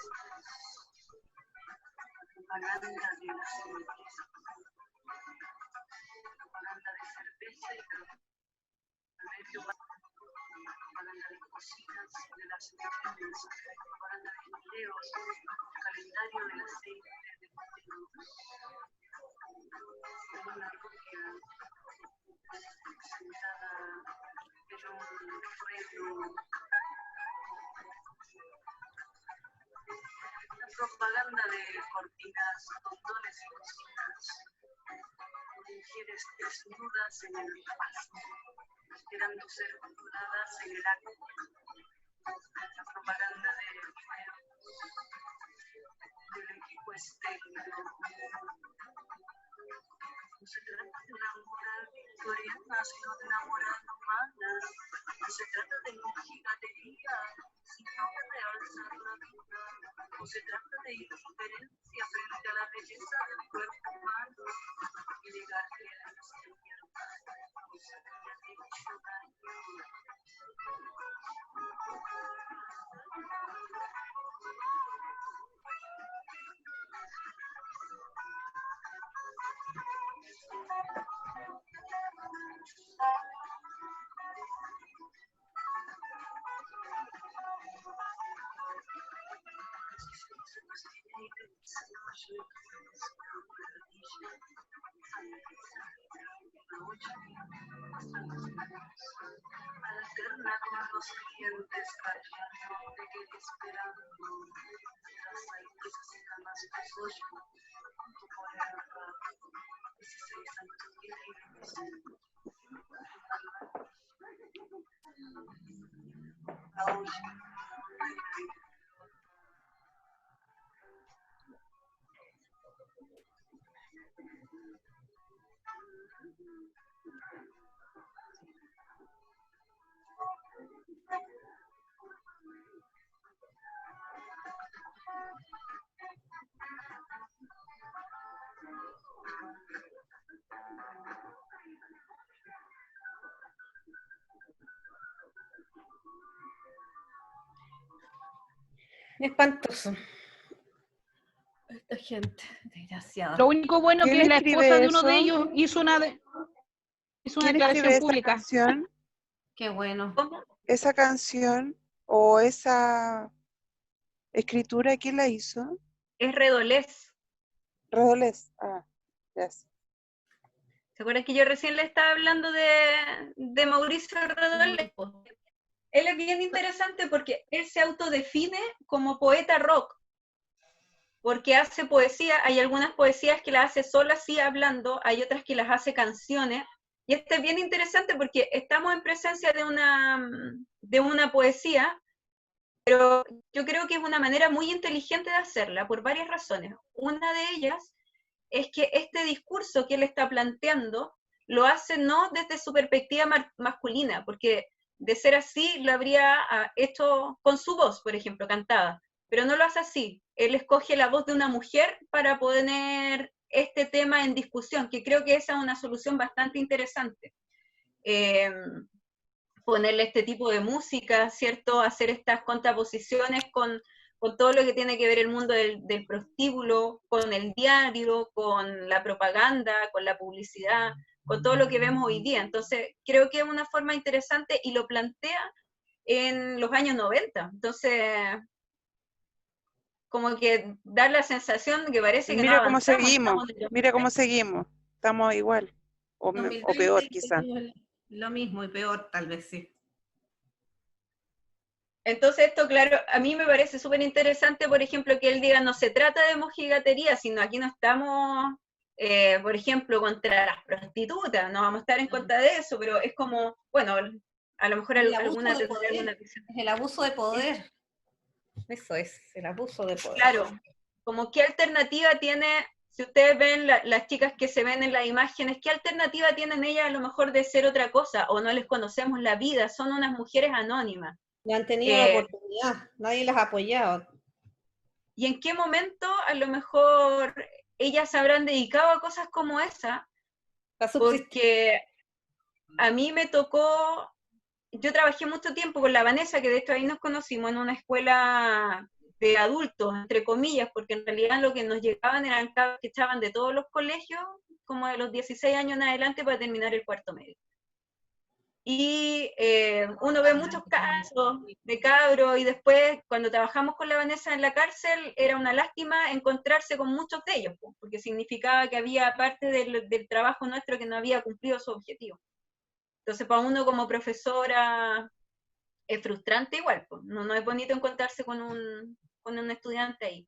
propaganda de las empresas, propaganda de cerveza y propaganda de cocinas, de las mujeres, propaganda de videos, calendario del aceite de contenidos. Una rubia sentada en un ruedo. La propaganda de cortinas, condones y cocinas. Mujeres desnudas en el pasto, esperando ser crudadas en el acto. La propaganda de del equipo estéril. No se trata de una moral victoriana, sino de una moral humana. No se trata de mojigatería, sino de realzar la vida. No se trata de indiferencia frente a la belleza del cuerpo humano y negar que la izquierda nos haya hecho daño. Alterna con los clientes callando, te quedé esperando. Las aitas camas de soya, tu poema, 16 años libres. Espantoso. Esta gente, desgraciada. Lo único bueno ¿Quién que la escribe esposa de uno de eso? ellos hizo una ¿Quién declaración escribe esa pública. canción? Qué bueno. Esa canción o esa escritura, ¿quién la hizo? Es Redolés. Redolés. Ah, gracias. ¿Se acuerdan que yo recién le estaba hablando de Mauricio Redolés? Él es bien interesante porque él se autodefine como poeta rock, porque hace poesía, hay algunas poesías que las hace solo así hablando, hay otras que las hace canciones, y este es bien interesante porque estamos en presencia de una poesía, pero yo creo que es una manera muy inteligente de hacerla, por varias razones. Una de ellas es que este discurso que él está planteando lo hace no desde su perspectiva masculina, porque de ser así lo habría hecho con su voz, por ejemplo, cantada, pero no lo hace así. Él escoge la voz de una mujer para poner este tema en discusión, que creo que esa es una solución bastante interesante. Ponerle este tipo de música, ¿cierto? Hacer estas contraposiciones con todo lo que tiene que ver el mundo del prostíbulo, con el diario, con la propaganda, con la publicidad, con todo lo que vemos hoy día. Entonces, creo que es una forma interesante y lo plantea en los años 90. Entonces, como que da la sensación de que parece que no Mira cómo avanzamos. seguimos, mira cómo seguimos. Estamos igual, o 2020 peor quizás. Lo mismo y peor, tal vez sí. Entonces esto, claro, a mí me parece súper interesante, por ejemplo, que él diga, no se trata de mojigatería, sino aquí no estamos, por ejemplo, contra las prostitutas, no vamos a estar en contra de eso, pero es como, bueno, a lo mejor alguna tendrá alguna visión. Es el abuso de poder. Eso es, el abuso de poder. Claro, como qué alternativa tiene, si ustedes ven las chicas que se ven en las imágenes, ¿qué alternativa tienen ellas a lo mejor de ser otra cosa? O no les conocemos la vida, son unas mujeres anónimas. No han tenido la oportunidad, nadie las ha apoyado. ¿Y en qué momento a lo mejor ellas se habrán dedicado a cosas como esa? Porque a mí me tocó, yo trabajé mucho tiempo con la Vanessa, que de hecho ahí nos conocimos en una escuela de adultos, entre comillas, porque en realidad lo que nos llegaban eran cabros que echaban de todos los colegios, como de los 16 años en adelante para terminar el cuarto medio. Y uno ve muchos casos de cabros, y después cuando trabajamos con la Vanessa en la cárcel era una lástima encontrarse con muchos de ellos, porque significaba que había parte del trabajo nuestro que no había cumplido su objetivo. Entonces para uno como profesora es frustrante igual, pues. No es bonito encontrarse con un estudiante ahí.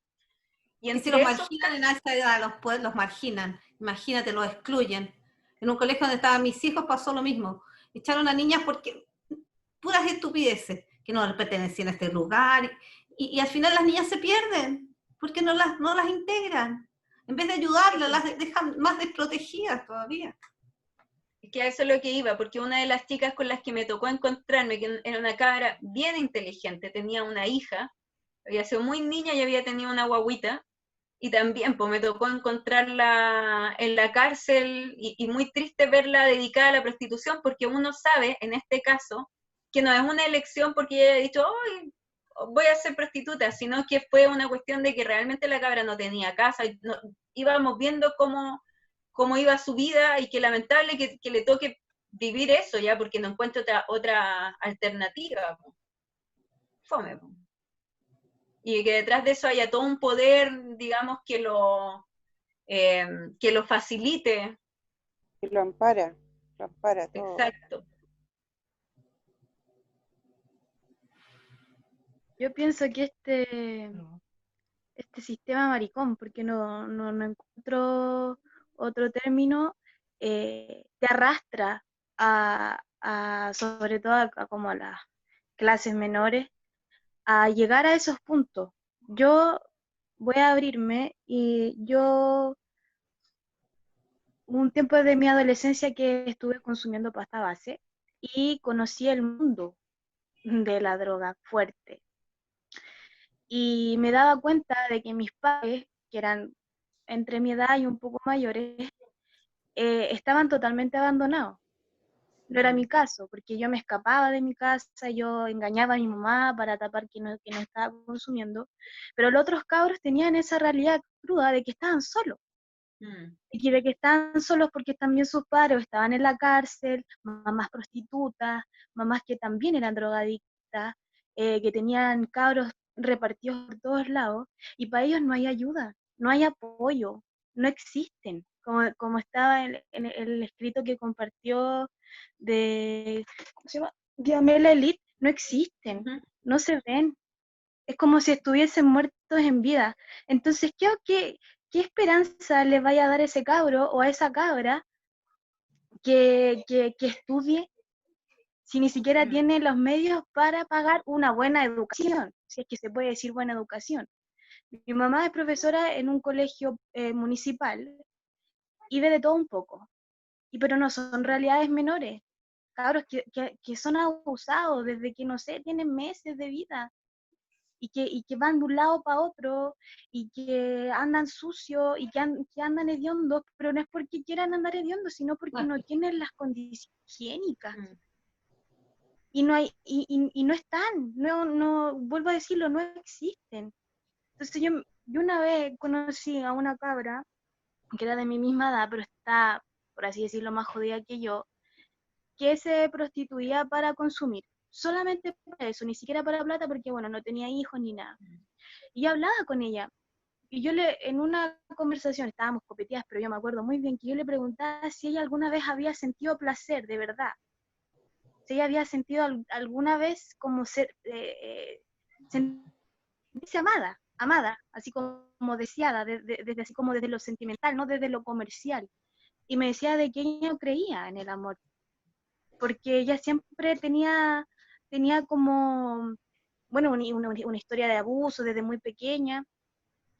Y si los marginan en esa edad, los marginan, imagínate, los excluyen. En un colegio donde estaban mis hijos pasó lo mismo. Echaron a niñas porque puras estupideces, que no pertenecían a este lugar, y al final las niñas se pierden, porque no las integran. En vez de ayudarlas, las dejan más desprotegidas todavía. Es que a eso es lo que iba, porque una de las chicas con las que me tocó encontrarme, que era una cabra bien inteligente, tenía una hija, había sido muy niña y había tenido una guaguita, y también pues me tocó encontrarla en la cárcel, y muy triste verla dedicada a la prostitución, porque uno sabe, en este caso, que no es una elección porque ella haya dicho, "Ay, voy a ser prostituta", sino que fue una cuestión de que realmente la cabra no tenía casa, y íbamos viendo cómo iba su vida, y que lamentable que le toque vivir eso ya, porque no encuentro otra alternativa. Fome. Y que detrás de eso haya todo un poder, digamos, que lo facilite. Que lo ampara todo. Exacto. Yo pienso que este sistema maricón, porque no encuentro otro término, te arrastra sobre todo como a las clases menores, a llegar a esos puntos. Yo voy a abrirme, y yo un tiempo de mi adolescencia que estuve consumiendo pasta base y conocí el mundo de la droga fuerte. Y me daba cuenta de que mis padres, que eran entre mi edad y un poco mayores, estaban totalmente abandonados. No era mi caso, porque yo me escapaba de mi casa, yo engañaba a mi mamá para tapar que no estaba consumiendo, pero los otros cabros tenían esa realidad cruda de que estaban solos. Y de que estaban solos porque también sus padres estaban en la cárcel, mamás prostitutas, mamás que también eran drogadictas, que tenían cabros repartidos por todos lados, y para ellos no hay ayuda, no hay apoyo, no existen, como estaba en el escrito que compartió de, ¿cómo se llama? De Amela Elite, no existen, no se ven, es como si estuviesen muertos en vida. Entonces, ¿qué esperanza le vaya a dar ese cabro o a esa cabra que estudie si ni siquiera tiene los medios para pagar una buena educación? Si es que se puede decir buena educación. Mi mamá es profesora en un colegio municipal y ve de todo un poco, pero no son realidades menores. Cabros que son abusados desde que, no sé, tienen meses de vida. Y que van de un lado para otro, y que andan sucios, y que andan hediondos, pero no es porque quieran andar hediondos, sino porque no tienen las condiciones higiénicas. Y no hay, y no están, no, vuelvo a decirlo, no existen. Entonces yo una vez conocí a una cabra, que era de mi misma edad, pero está, por así decirlo, más jodida que yo, que se prostituía para consumir. Solamente para eso, ni siquiera para plata, porque bueno, no tenía hijos ni nada. Y yo hablaba con ella, y yo en una conversación, estábamos copeteadas, pero yo me acuerdo muy bien que yo le preguntaba si ella alguna vez había sentido placer, de verdad. Si ella había sentido alguna vez como sentirse amada, así como deseada, desde así como desde lo sentimental, no desde lo comercial. Y me decía de que ella no creía en el amor, porque ella siempre tenía como bueno, una historia de abuso desde muy pequeña,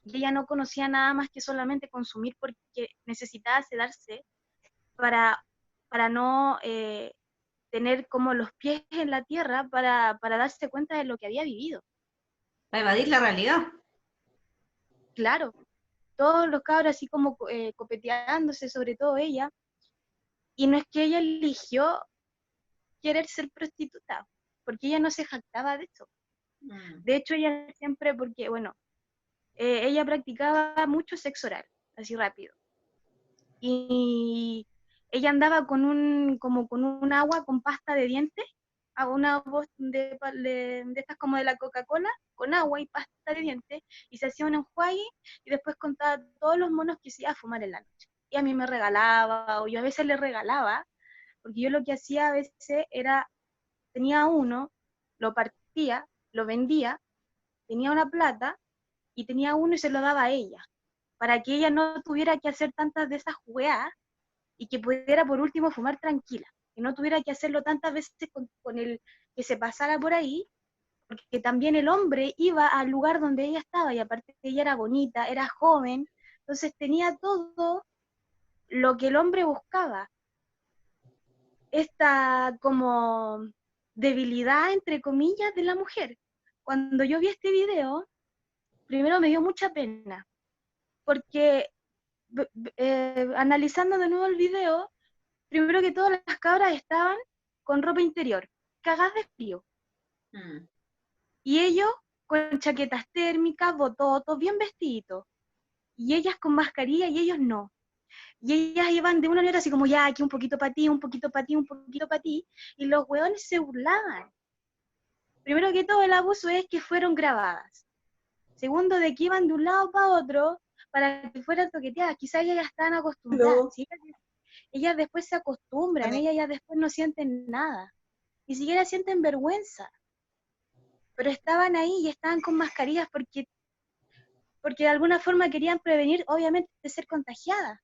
y ella no conocía nada más que solamente consumir porque necesitaba sedarse para no tener como los pies en la tierra para darse cuenta de lo que había vivido. Para evadir la realidad. Claro, todos los cabros así como copeteándose, sobre todo ella, y no es que ella eligió querer ser prostituta, porque ella no se jactaba de eso. De hecho, ella siempre, porque, bueno, ella practicaba mucho sexo oral, así rápido. Y ella andaba con un agua con pasta de dientes, una voz de estas como de la Coca-Cola, con agua y pasta de dientes, y se hacía un enjuague, y después contaba todos los monos que se iba a fumar en la noche. Y a mí me regalaba, o yo a veces le regalaba, porque yo lo que hacía a veces era, tenía uno, lo partía, lo vendía, tenía una plata, y tenía uno y se lo daba a ella, para que ella no tuviera que hacer tantas de esas weas, y que pudiera por último fumar tranquila, que no tuviera que hacerlo tantas veces con el que se pasara por ahí, porque también el hombre iba al lugar donde ella estaba, y aparte ella era bonita, era joven, entonces tenía todo lo que el hombre buscaba. Esta como debilidad, entre comillas, de la mujer. Cuando yo vi este video, primero me dio mucha pena, porque analizando de nuevo el video, primero que todas las cabras estaban con ropa interior, cagadas de frío. Y ellos con chaquetas térmicas, bototos, bien vestiditos. Y ellas con mascarilla y ellos no. Y ellas iban de una manera así como, ya, aquí un poquito para ti, un poquito para ti, un poquito para ti. Y los hueones se burlaban. Primero que todo, el abuso es que fueron grabadas. Segundo, de que iban de un lado para otro para que fueran toqueteadas. Quizás ellas ya estaban acostumbradas. No. ¿Sí? Ellas después se acostumbran, ellas ya después no sienten nada. Ni siquiera sienten vergüenza. Pero estaban ahí y estaban con mascarillas porque de alguna forma querían prevenir, obviamente, de ser contagiadas.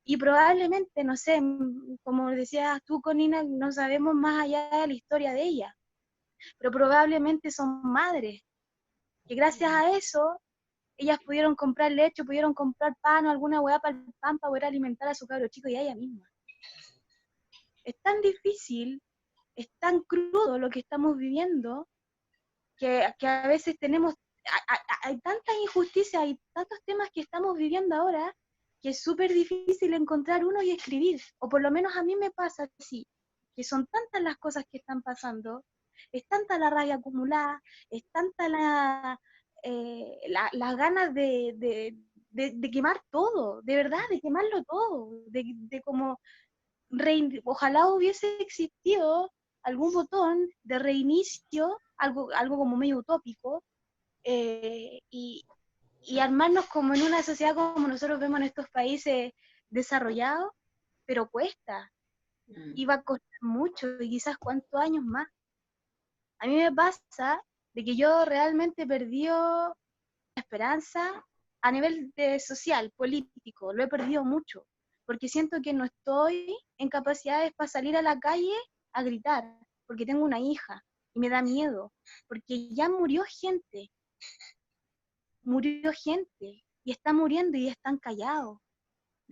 Y probablemente, no sé, como decías tú, Conina, no sabemos más allá de la historia de ella, pero probablemente son madres, que gracias a eso, ellas pudieron comprar leche, pudieron comprar pan o alguna hueá para el pan para poder alimentar a su cabro chico y a ella misma. Es tan difícil, es tan crudo lo que estamos viviendo, que a veces tenemos, hay tantas injusticias, hay tantos temas que estamos viviendo ahora, que es súper difícil encontrar uno y escribir, o por lo menos a mí me pasa así, que son tantas las cosas que están pasando, es tanta la rabia acumulada, es tanta las ganas de quemar todo, de verdad, de quemarlo todo, de como, ojalá hubiese existido algún botón de reinicio, algo como medio utópico, y armarnos como en una sociedad como nosotros vemos en estos países desarrollados, pero cuesta, y va a costar mucho, y quizás cuántos años más. A mí me pasa de que yo realmente perdí la esperanza a nivel social, político, lo he perdido mucho, porque siento que no estoy en capacidades para salir a la calle a gritar, porque tengo una hija, y me da miedo, porque ya murió gente, y está muriendo y están callados.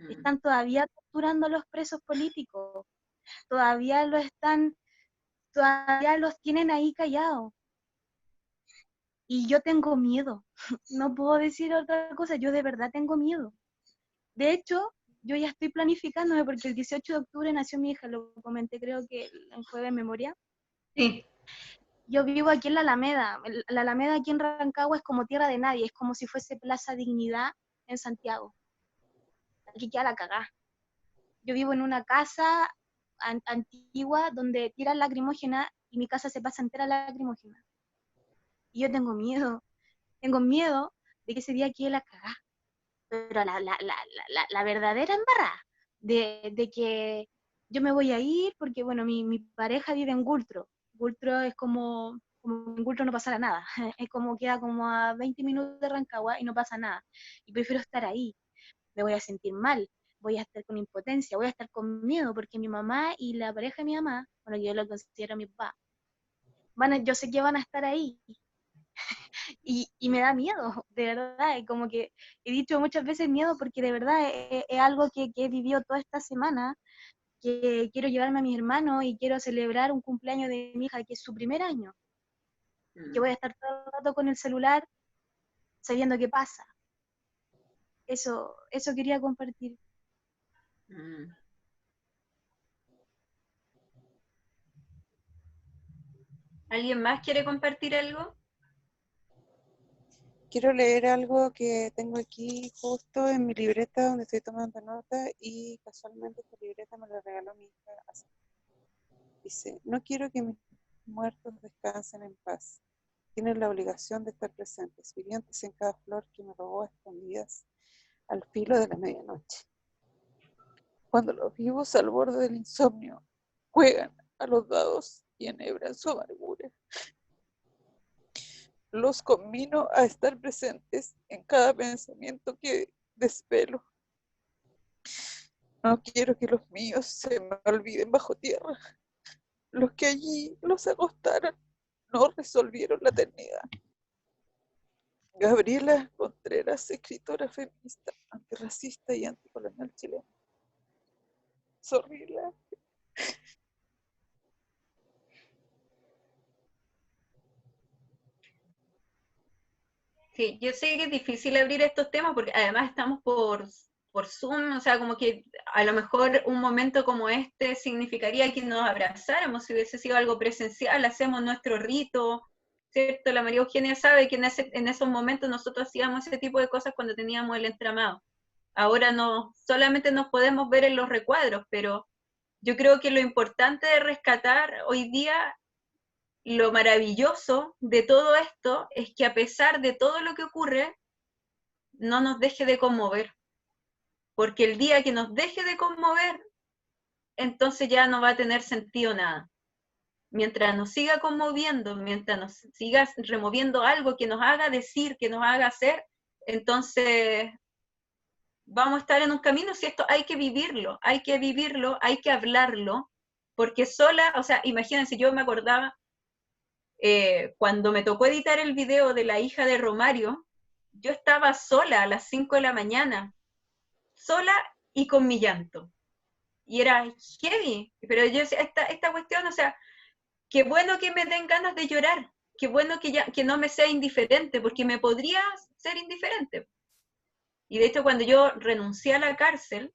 Están todavía torturando a los presos políticos, todavía los tienen ahí callados. Y yo tengo miedo, no puedo decir otra cosa, yo de verdad tengo miedo. De hecho, yo ya estoy planificándome porque el 18 de octubre nació mi hija, lo comenté creo que en Jueves de Memoria. Sí. Yo vivo aquí en la Alameda. La Alameda aquí en Rancagua es como tierra de nadie, es como si fuese Plaza Dignidad en Santiago. Aquí queda la cagá. Yo vivo en una casa antigua donde tiran lacrimógena y mi casa se pasa entera lacrimógena. Y yo tengo miedo de que ese día quede la cagá. Pero la verdadera embarrada de que yo me voy a ir porque, bueno, mi pareja vive en Gultro. Gultro es como en Gultro no pasara nada. Es como queda como a 20 minutos de Rancagua y no pasa nada. Y prefiero estar ahí. Me voy a sentir mal, voy a estar con impotencia, voy a estar con miedo porque mi mamá y la pareja de mi mamá, bueno, yo lo considero mi papá, yo sé que van a estar ahí. y me da miedo, de verdad, y como que he dicho muchas veces miedo porque de verdad es algo que he vivido toda esta semana, que quiero llevarme a mis hermanos y quiero celebrar un cumpleaños de mi hija, que es su primer año, que voy a estar todo el rato con el celular sabiendo qué pasa. Eso quería compartir. ¿Alguien más quiere compartir algo? Quiero leer algo que tengo aquí justo en mi libreta donde estoy tomando nota y casualmente esta libreta me la regaló mi hija hace. Dice, no quiero que mis muertos descansen en paz. Tienen la obligación de estar presentes, vivientes en cada flor que me robó a escondidas al filo de la medianoche. Cuando los vivos al borde del insomnio juegan a los dados y enhebran su amargura. Los conmino a estar presentes en cada pensamiento que desvelo. No quiero que los míos se me olviden bajo tierra. Los que allí los acostaron no resolvieron la eternidad. Gabriela Contreras, escritora feminista, antirracista y anticolonial chilena. Zorrilla. Sí, yo sé que es difícil abrir estos temas porque además estamos por Zoom, o sea, como que a lo mejor un momento como este significaría que nos abrazáramos, si hubiese sido algo presencial, hacemos nuestro rito, ¿cierto? La María Eugenia sabe que en esos momentos nosotros hacíamos ese tipo de cosas cuando teníamos el entramado. Ahora no, solamente nos podemos ver en los recuadros, pero yo creo que lo importante de rescatar hoy día, lo maravilloso de todo esto, es que a pesar de todo lo que ocurre, no nos deje de conmover. Porque el día que nos deje de conmover, entonces ya no va a tener sentido nada. Mientras nos siga conmoviendo, mientras nos siga removiendo algo que nos haga decir, que nos haga hacer, entonces vamos a estar en un camino. Si esto hay que vivirlo, hay que hablarlo, porque sola, o sea, imagínense, yo me acordaba cuando me tocó editar el video de la hija de Romario, yo estaba sola a las 5 de la mañana, sola y con mi llanto. Y era heavy, pero yo decía, esta cuestión, o sea, qué bueno que me den ganas de llorar, qué bueno que no me sea indiferente, porque me podría ser indiferente. Y de hecho, cuando yo renuncié a la cárcel,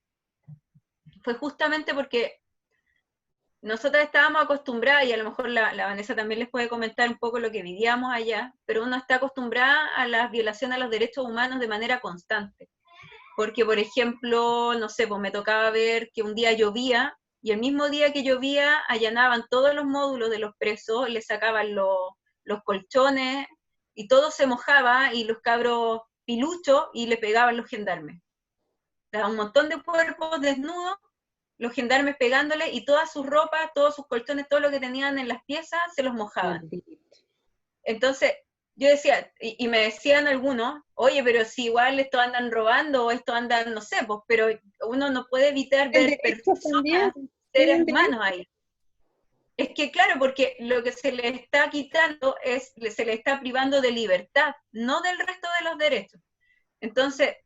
fue justamente porque nosotras estábamos acostumbradas, y a lo mejor la Vanessa también les puede comentar un poco lo que vivíamos allá, pero uno está acostumbrada a las violaciones a los derechos humanos de manera constante. Porque, por ejemplo, no sé, pues me tocaba ver que un día llovía, y el mismo día que llovía allanaban todos los módulos de los presos, les sacaban los colchones, y todo se mojaba, y los cabros piluchos, y le pegaban los gendarmes. O sea, un montón de cuerpos desnudos, los gendarmes pegándole, y todas sus ropas, todos sus colchones, todo lo que tenían en las piezas, se los mojaban. Entonces, yo decía, y me decían algunos, oye, pero si igual esto andan robando, o esto andan, no sé, pues, pero uno no puede evitar ver personas, seres humanos ahí. Es que claro, porque lo que se le está quitando se le está privando de libertad, no del resto de los derechos. Entonces,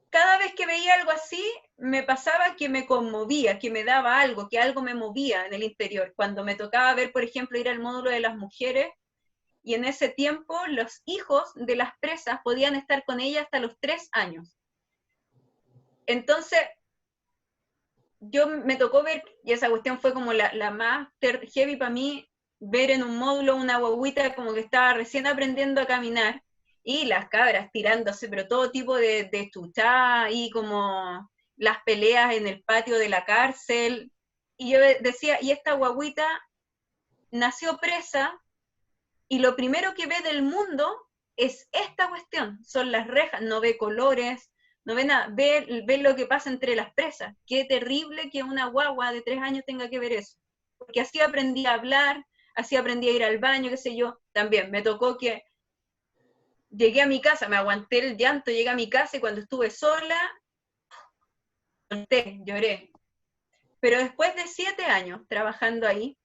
cada vez que veía algo así, me pasaba que me conmovía, que me daba algo, que algo me movía en el interior. Cuando me tocaba ver, por ejemplo, ir al módulo de las mujeres, y en ese tiempo los hijos de las presas podían estar con ella hasta los 3 años. Entonces, me tocó ver, y esa cuestión fue como la más heavy para mí, ver en un módulo una guaguita como que estaba recién aprendiendo a caminar, y las cabras tirándose, pero todo tipo de chuchá, y como las peleas en el patio de la cárcel, y yo decía, y esta guaguita nació presa, y lo primero que ve del mundo es esta cuestión, son las rejas, no ve colores, no ve nada, ve lo que pasa entre las presas. Qué terrible que una guagua de 3 años tenga que ver eso, porque así aprendí a hablar, así aprendí a ir al baño, qué sé yo. También me tocó que llegué a mi casa, me aguanté el llanto, llegué a mi casa, y cuando estuve sola, lloré. Pero después de 7 años trabajando ahí,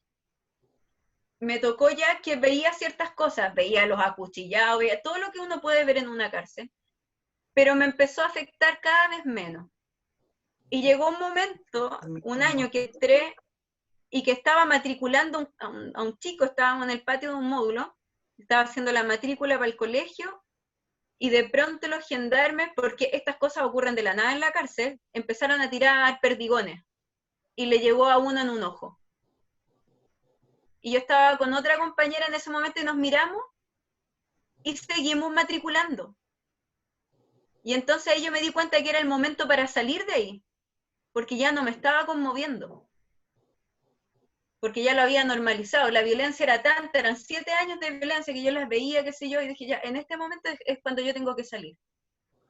me tocó ya que veía ciertas cosas, veía los acuchillados, veía todo lo que uno puede ver en una cárcel, pero me empezó a afectar cada vez menos. Y llegó un momento, un año que entré y que estaba matriculando a un chico, estábamos en el patio de un módulo, estaba haciendo la matrícula para el colegio, y de pronto los gendarmes, porque estas cosas ocurren de la nada en la cárcel, empezaron a tirar perdigones, y le llegó a uno en un ojo. Y yo estaba con otra compañera en ese momento y nos miramos, y seguimos matriculando. Y entonces ahí yo me di cuenta que era el momento para salir de ahí, porque ya no me estaba conmoviendo, porque ya lo había normalizado, la violencia era tanta, eran 7 años de violencia que yo las veía, qué sé yo, y dije, ya, en este momento es cuando yo tengo que salir,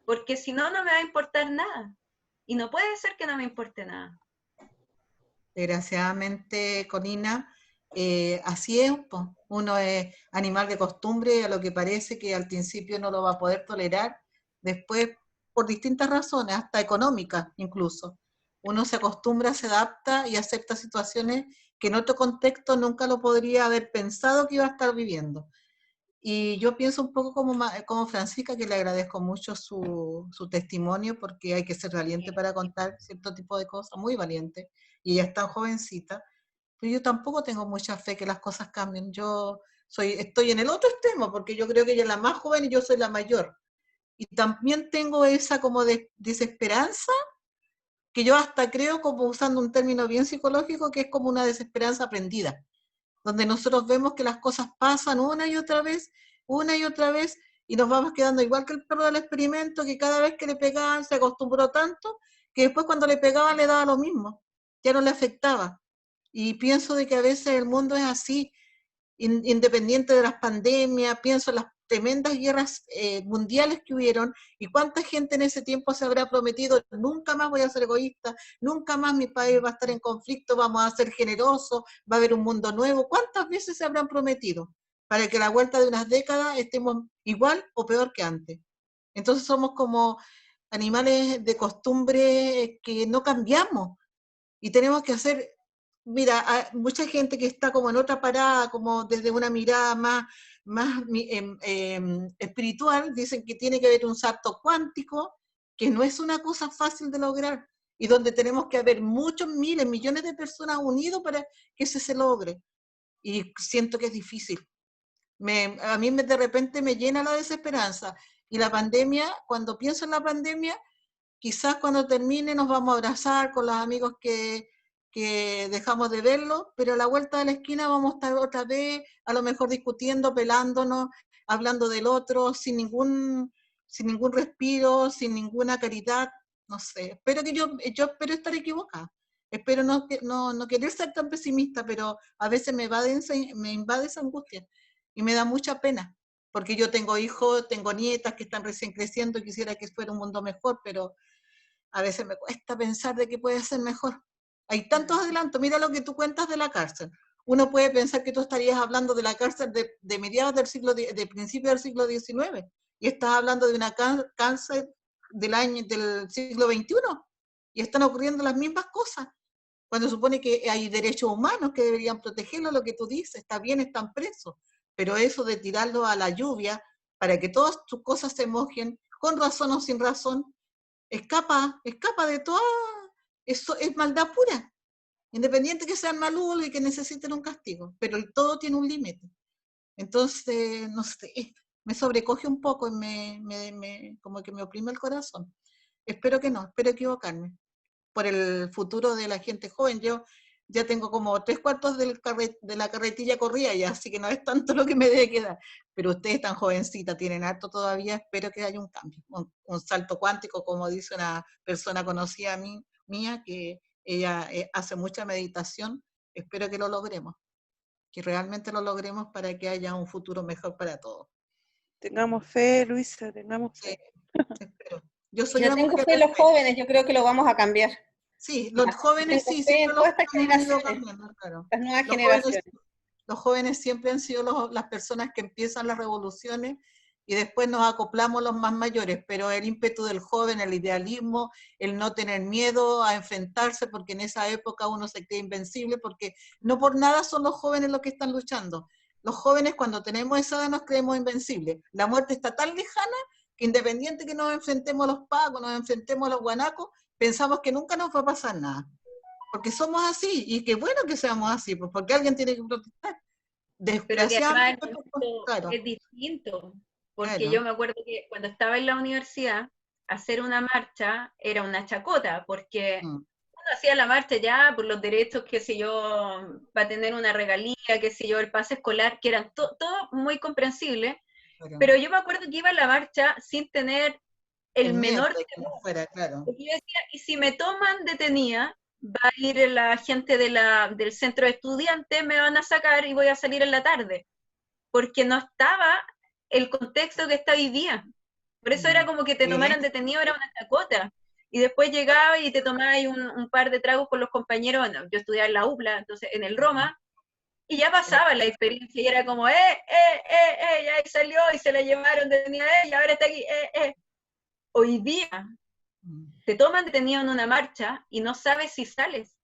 porque si no, no me va a importar nada, y no puede ser que no me importe nada. Desgraciadamente, Corina, así es, po. Uno es animal de costumbre, a lo que parece que al principio no lo va a poder tolerar, después por distintas razones, hasta económicas incluso. Uno se acostumbra, se adapta y acepta situaciones que en otro contexto nunca lo podría haber pensado que iba a estar viviendo. Y yo pienso un poco como Francisca, que le agradezco mucho su testimonio, porque hay que ser valiente para contar cierto tipo de cosas, muy valiente, y ella es tan jovencita, pero yo tampoco tengo mucha fe que las cosas cambien. Yo estoy en el otro extremo, porque yo creo que ella es la más joven y yo soy la mayor. Y también tengo esa como desesperanza, que yo hasta creo, como usando un término bien psicológico, que es como una desesperanza aprendida, donde nosotros vemos que las cosas pasan una y otra vez, y nos vamos quedando igual que el perro del experimento, que cada vez que le pegaban se acostumbró tanto, que después cuando le pegaban le daba lo mismo, ya no le afectaba. Y pienso de que a veces el mundo es así, independiente de las pandemias, pienso en las tremendas guerras mundiales que hubieron, y cuánta gente en ese tiempo se habrá prometido, nunca más voy a ser egoísta, nunca más mi país va a estar en conflicto, vamos a ser generosos, va a haber un mundo nuevo. ¿Cuántas veces se habrán prometido para que a la vuelta de unas décadas estemos igual o peor que antes? Entonces somos como animales de costumbre que no cambiamos, y tenemos que hacer. Mira, hay mucha gente que está como en otra parada, como desde una mirada más espiritual, dicen que tiene que haber un salto cuántico, que no es una cosa fácil de lograr, y donde tenemos que haber muchos miles, millones de personas unidos para que se logre. Y siento que es difícil. A mí de repente me llena la desesperanza. Y la pandemia, cuando pienso en la pandemia, quizás cuando termine nos vamos a abrazar con los amigos que dejamos de verlo, pero a la vuelta de la esquina vamos a estar otra vez, a lo mejor discutiendo, pelándonos, hablando del otro, sin ningún respiro, sin ninguna caridad, no sé. Espero que yo espero estar equivocada. Espero no querer ser tan pesimista, pero a veces me invade esa angustia y me da mucha pena, porque yo tengo hijos, tengo nietas que están recién creciendo y quisiera que fuera un mundo mejor, pero a veces me cuesta pensar de que puede ser mejor. Hay tantos adelantos. Mira lo que tú cuentas de la cárcel. Uno puede pensar que tú estarías hablando de la cárcel de mediados de principios del siglo XIX, y estás hablando de una cárcel del siglo XXI, y están ocurriendo las mismas cosas, cuando supone que hay derechos humanos que deberían protegerlo. Lo que tú dices, está bien, están presos, pero eso de tirarlo a la lluvia para que todas tus cosas se mojen, con razón o sin razón, escapa de toda, eso es maldad pura, independiente que sean malucos y que necesiten un castigo, pero todo tiene un límite. Entonces, no sé, me sobrecoge un poco y como que me oprime el corazón. Espero que no, espero equivocarme, por el futuro de la gente joven. Yo ya tengo como 3/4 de la carretilla corrida ya, así que no es tanto lo que me debe quedar. Pero ustedes tan jovencitas, tienen harto todavía, espero que haya un cambio, un salto cuántico, como dice una persona conocida mía, que ella hace mucha meditación. Espero que lo logremos, que realmente lo logremos para que haya un futuro mejor para todos. Tengamos fe, Luisa, tengamos fe. Sí, espero. Yo soy Yo una tengo mujer fe en de los fe. jóvenes, yo creo que lo vamos a cambiar. Sí, los jóvenes Tengo sí, fe siempre en todas estas han ido generaciones, cambiando, claro. las nuevas Los generaciones. jóvenes siempre han sido las personas que empiezan las revoluciones, y después nos acoplamos los más mayores, pero el ímpetu del joven, el idealismo, el no tener miedo a enfrentarse, porque en esa época uno se cree invencible, porque no por nada son los jóvenes los que están luchando. Los jóvenes cuando tenemos esa edad nos creemos invencibles. La muerte está tan lejana que independiente que nos enfrentemos a los pacos, nos enfrentemos a los guanacos, pensamos que nunca nos va a pasar nada. Porque somos así, y qué bueno que seamos así, pues porque alguien tiene que protestar. Pero que además Claro. es distinto, porque Claro. yo me acuerdo que cuando estaba en la universidad, hacer una marcha era una chacota, porque uno hacía la marcha ya por los derechos, qué sé yo, para tener una regalía, qué sé yo, el pase escolar, que eran todo muy comprensible, pero yo me acuerdo que iba a la marcha sin tener el menor miedo de que no fuera, claro. Porque yo decía, y si me toman detenida, va a ir la gente del centro de estudiantes, me van a sacar y voy a salir en la tarde, porque no estaba el contexto que está hoy día. Por eso era como que te tomaran detenido, era una chacota. Y después llegaba y te tomabas un par de tragos con los compañeros. Bueno, yo estudiaba en la UPLA, entonces en el Roma, y ya pasaba la experiencia, y era como, ya ahí salió, y se la llevaron detenida, y ahora está aquí, Hoy día, te toman detenido en una marcha y no sabes si sales.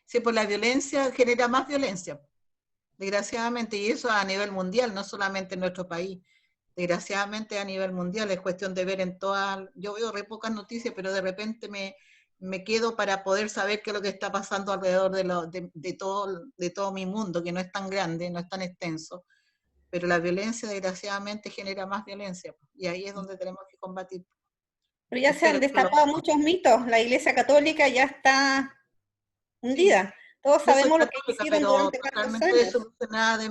Sí, pues la violencia genera más violencia, desgraciadamente, y eso a nivel mundial, no solamente en nuestro país. Desgraciadamente a nivel mundial es cuestión de ver en todas, yo veo re pocas noticias, pero de repente me quedo para poder saber qué es lo que está pasando alrededor de todo mi mundo, que no es tan grande, no es tan extenso, pero la violencia desgraciadamente genera más violencia, y ahí es donde tenemos que combatir. Pero ya se han destapado muchos mitos, la Iglesia Católica ya está hundida. Todos sabemos lo que hicieron durante 14 totalmente años. desilusionada de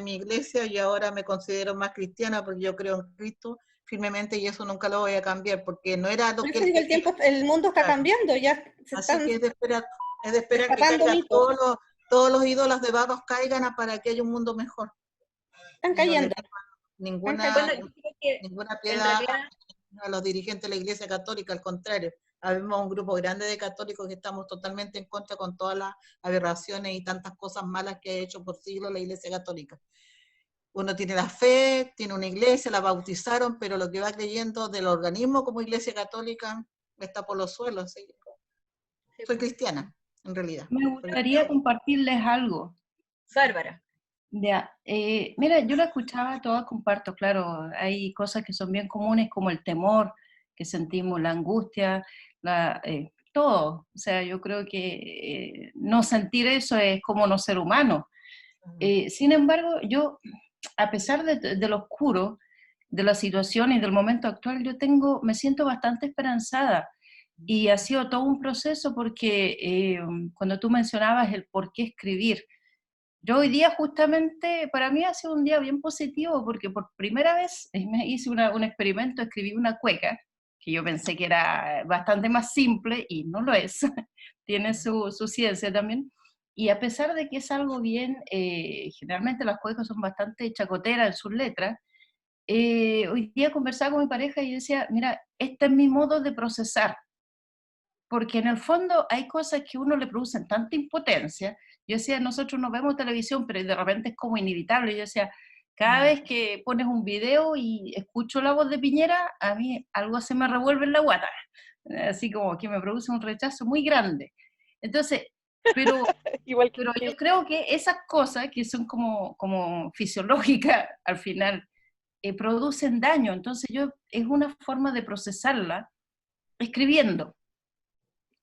mi iglesia, y ahora me considero más cristiana porque yo creo en Cristo firmemente, y eso nunca lo voy a cambiar, porque no era lo Por que eso digo, el mundo está cambiando, ya se así están que es de esperar que destapando caigan mitos. todos los ídolos de barros caigan para que haya un mundo mejor. Están cayendo. Ninguna en piedad realidad, a los dirigentes de la Iglesia Católica, al contrario. Habemos un grupo grande de católicos que estamos totalmente en contra con todas las aberraciones y tantas cosas malas que ha hecho por siglos la Iglesia Católica. Uno tiene la fe, tiene una iglesia, la bautizaron, pero lo que va creyendo del organismo como Iglesia Católica está por los suelos. ¿Sí? Soy cristiana, en realidad. Me gustaría compartirles algo. Bárbara. Ya, mira, yo la escuchaba todas, comparto, claro, hay cosas que son bien comunes como el temor que sentimos, la angustia, todo. O sea, yo creo que no sentir eso es como no ser humano. Sin embargo, yo, a pesar de lo oscuro, de la situación y del momento actual, me siento bastante esperanzada. Y ha sido todo un proceso porque cuando tú mencionabas el por qué escribir, yo hoy día justamente, para mí ha sido un día bien positivo porque por primera vez me hice un experimento, escribí una cueca, que yo pensé que era bastante más simple y no lo es, tiene su ciencia también. Y a pesar de que es algo bien, generalmente las cuecas son bastante chacoteras en sus letras, hoy día conversaba con mi pareja y decía, mira, este es mi modo de procesar, porque en el fondo hay cosas que a uno le producen tanta impotencia. Yo decía, nosotros no vemos televisión, pero de repente es como inevitable. Yo decía, cada vez que pones un video y escucho la voz de Piñera, a mí algo se me revuelve en la guata, así como que me produce un rechazo muy grande. Entonces, pero yo creo que esas cosas que son como fisiológicas al final, producen daño. Entonces es una forma de procesarla escribiendo,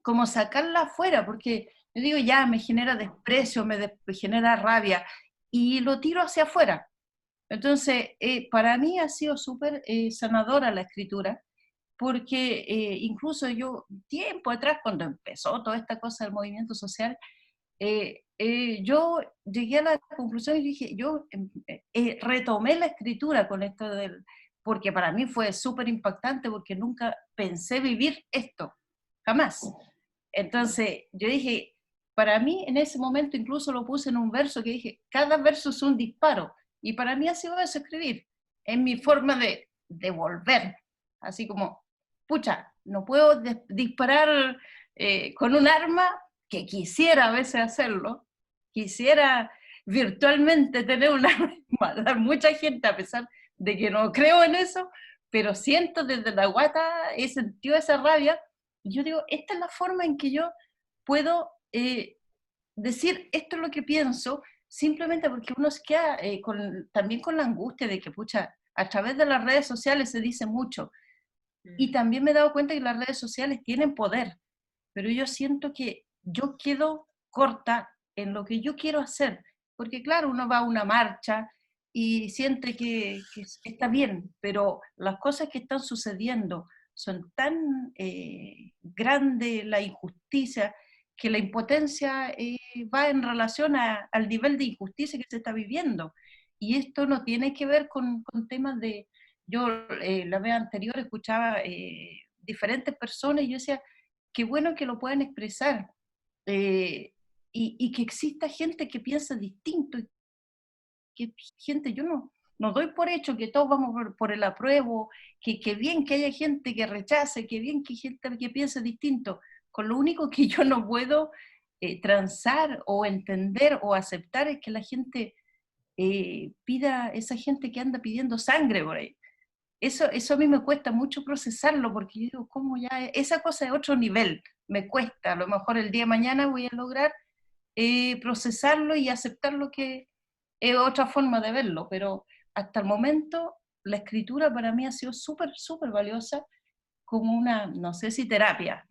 como sacarla afuera, porque yo digo, ya me genera desprecio, me genera rabia, y lo tiro hacia afuera. Entonces, para mí ha sido súper sanadora la escritura, porque incluso yo, tiempo atrás, cuando empezó toda esta cosa del movimiento social, yo llegué a la conclusión y dije, yo retomé la escritura con esto porque para mí fue súper impactante, porque nunca pensé vivir esto, jamás. Entonces yo dije, para mí en ese momento incluso lo puse en un verso que dije, cada verso es un disparo, y para mí ha sido eso, escribir, es mi forma de volver, así como, pucha, no puedo disparar con un arma, que quisiera a veces hacerlo, quisiera virtualmente tener un arma, matar mucha gente a pesar de que no creo en eso, pero siento desde la guata, he sentido esa rabia, y yo digo, esta es la forma en que yo puedo decir esto es lo que pienso, simplemente porque uno se queda también con la angustia de que, pucha, a través de las redes sociales se dice mucho, y también me he dado cuenta que las redes sociales tienen poder, pero yo siento que yo quedo corta en lo que yo quiero hacer, porque claro, uno va a una marcha y siente que está bien, pero las cosas que están sucediendo son tan grandes, la injusticia, que la impotencia va en relación al nivel de injusticia que se está viviendo. Y esto no tiene que ver con temas de... Yo la vez anterior escuchaba diferentes personas y yo decía, qué bueno que lo puedan expresar y que exista gente que piensa distinto, y que gente, yo no doy por hecho que todos vamos por el apruebo, que bien que haya gente que rechace, que bien que hay gente que piense distinto, con lo único que yo no puedo transar o entender o aceptar es que la gente pida, esa gente que anda pidiendo sangre por ahí. Eso a mí me cuesta mucho procesarlo, porque yo digo, ¿cómo ya? Esa cosa es otro nivel, me cuesta, a lo mejor el día de mañana voy a lograr procesarlo y aceptar lo que es otra forma de verlo, pero hasta el momento la escritura para mí ha sido súper, súper valiosa, como una, no sé si terapia,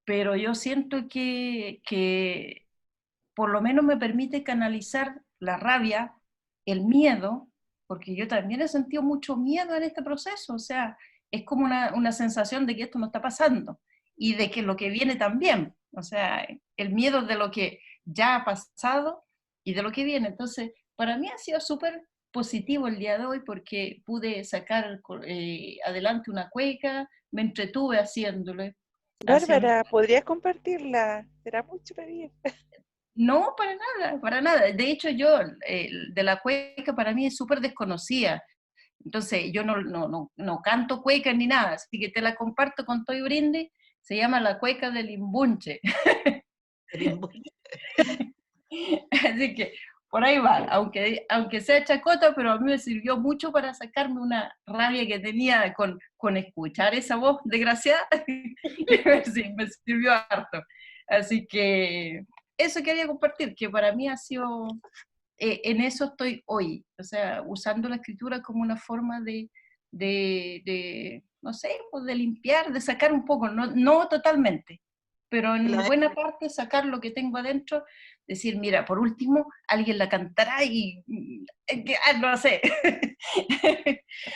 pero yo siento que por lo menos me permite canalizar la rabia, el miedo, porque yo también he sentido mucho miedo en este proceso, o sea, es como una sensación de que esto no está pasando, y de que lo que viene también, o sea, el miedo de lo que ya ha pasado y de lo que viene. Entonces, para mí ha sido súper positivo el día de hoy porque pude sacar adelante una cueca, me entretuve haciéndolo. Bárbara, ¿podrías compartirla? Será mucho pedir. No, para nada, para nada. De hecho, yo, de la cueca para mí es súper desconocida. Entonces, yo no canto cueca ni nada, así que te la comparto con todo y brindis. Se llama la cueca del imbunche. Así que por ahí va, aunque sea chacota, pero a mí me sirvió mucho para sacarme una rabia que tenía con escuchar esa voz desgraciada. Sí, me sirvió harto. Así que eso quería compartir, que para mí ha sido, en eso estoy hoy, o sea, usando la escritura como una forma de no sé, pues de limpiar, de sacar un poco, no totalmente, pero en buena parte sacar lo que tengo adentro, decir, mira, por último, alguien la cantará y no sé.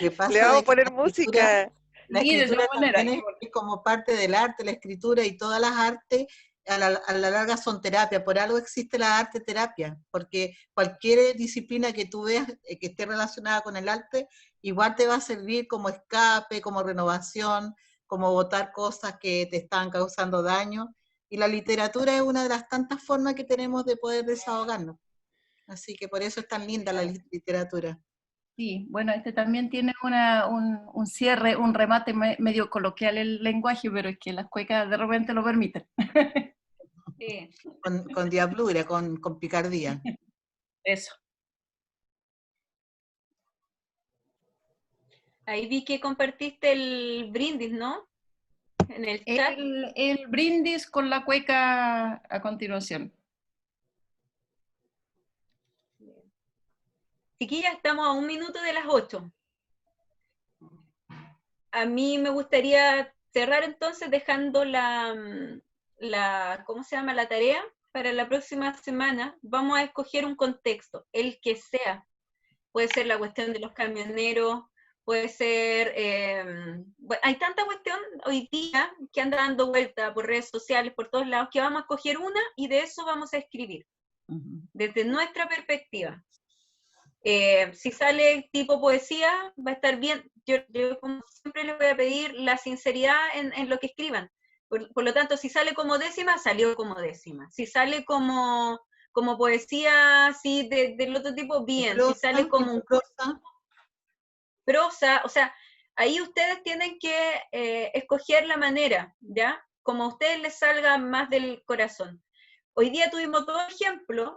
Le vamos a poner música. La escritura también es como parte del arte, la escritura y todas las artes a la larga son terapia, por algo existe la arte terapia, porque cualquier disciplina que tú veas que esté relacionada con el arte, igual te va a servir como escape, como renovación, como botar cosas que te están causando daño, y la literatura es una de las tantas formas que tenemos de poder desahogarnos, así que por eso es tan linda la literatura. Sí, bueno, este también tiene un cierre, un remate medio coloquial el lenguaje, pero es que las cuecas de repente lo permiten. Sí. Con diablura, con picardía. Eso. Ahí vi que compartiste el brindis, ¿no? En el chat. El brindis con la cueca a continuación. Chiquillas, estamos a 1 minuto de las 8. A mí me gustaría cerrar entonces dejando ¿cómo se llama? La tarea para la próxima semana. Vamos a escoger un contexto, el que sea. Puede ser la cuestión de los camioneros, puede ser... bueno, hay tanta cuestión hoy día que anda dando vuelta por redes sociales, por todos lados, que vamos a escoger una y de eso vamos a escribir, desde nuestra perspectiva. Si sale tipo poesía, va a estar bien. Yo como siempre les voy a pedir la sinceridad en lo que escriban. Por lo tanto, si sale como décima, salió como décima. Si sale como poesía así del otro tipo, bien. Si sale como prosa, o sea, ahí ustedes tienen que escoger la manera, ¿ya? Como a ustedes les salga más del corazón. Hoy día tuvimos 2 ejemplos